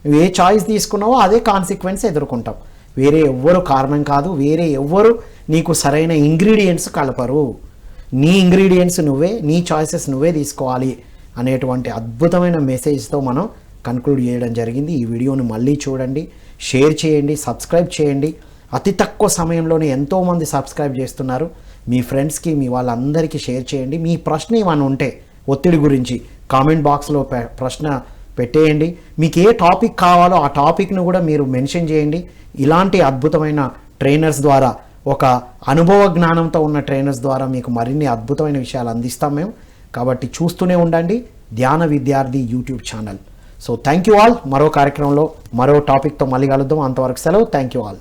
నువ్వు ఏ చాయిస్ తీసుకున్నావో అదే కాన్సిక్వెన్స్ ఎదుర్కొంటావు. వేరే ఎవ్వరు కారణం కాదు, వేరే ఎవ్వరు నీకు సరైన ఇంగ్రీడియంట్స్ కలపరు. నీ ఇంగ్రీడియంట్స్ నువ్వే, నీ చాయిసెస్ నువ్వే తీసుకోవాలి అనేటువంటి అద్భుతమైన మెసేజ్తో మనం కన్క్లూడ్ చేయడం జరిగింది. ఈ వీడియోని మళ్ళీ చూడండి, షేర్ చేయండి, సబ్స్క్రైబ్ చేయండి. అతి తక్కువ సమయంలోనే ఎంతోమంది సబ్స్క్రైబ్ చేస్తున్నారు. మీ ఫ్రెండ్స్కి, మీ వాళ్ళందరికీ షేర్ చేయండి. మీ ప్రశ్న ఏమైనా ఉంటే ఒత్తిడి గురించి కామెంట్ బాక్స్లో ప్రశ్న పెట్టేయండి. మీకు ఏ టాపిక్ కావాలో ఆ టాపిక్ను కూడా మీరు మెన్షన్ చేయండి. ఇలాంటి అద్భుతమైన ట్రైనర్స్ ద్వారా, ఒక అనుభవ జ్ఞానంతో ఉన్న ట్రైనర్స్ ద్వారా మీకు మరిన్ని అద్భుతమైన విషయాలు అందిస్తాం మేము. కాబట్టి చూస్తూనే ఉండండి ధ్యాన విద్యార్థి YouTube channel. So thank you all. మరో కార్యక్రమంలో మరో టాపిక్తో మళ్ళీ కలుద్దాం. అంతవరకు సెలవు. Thank you all.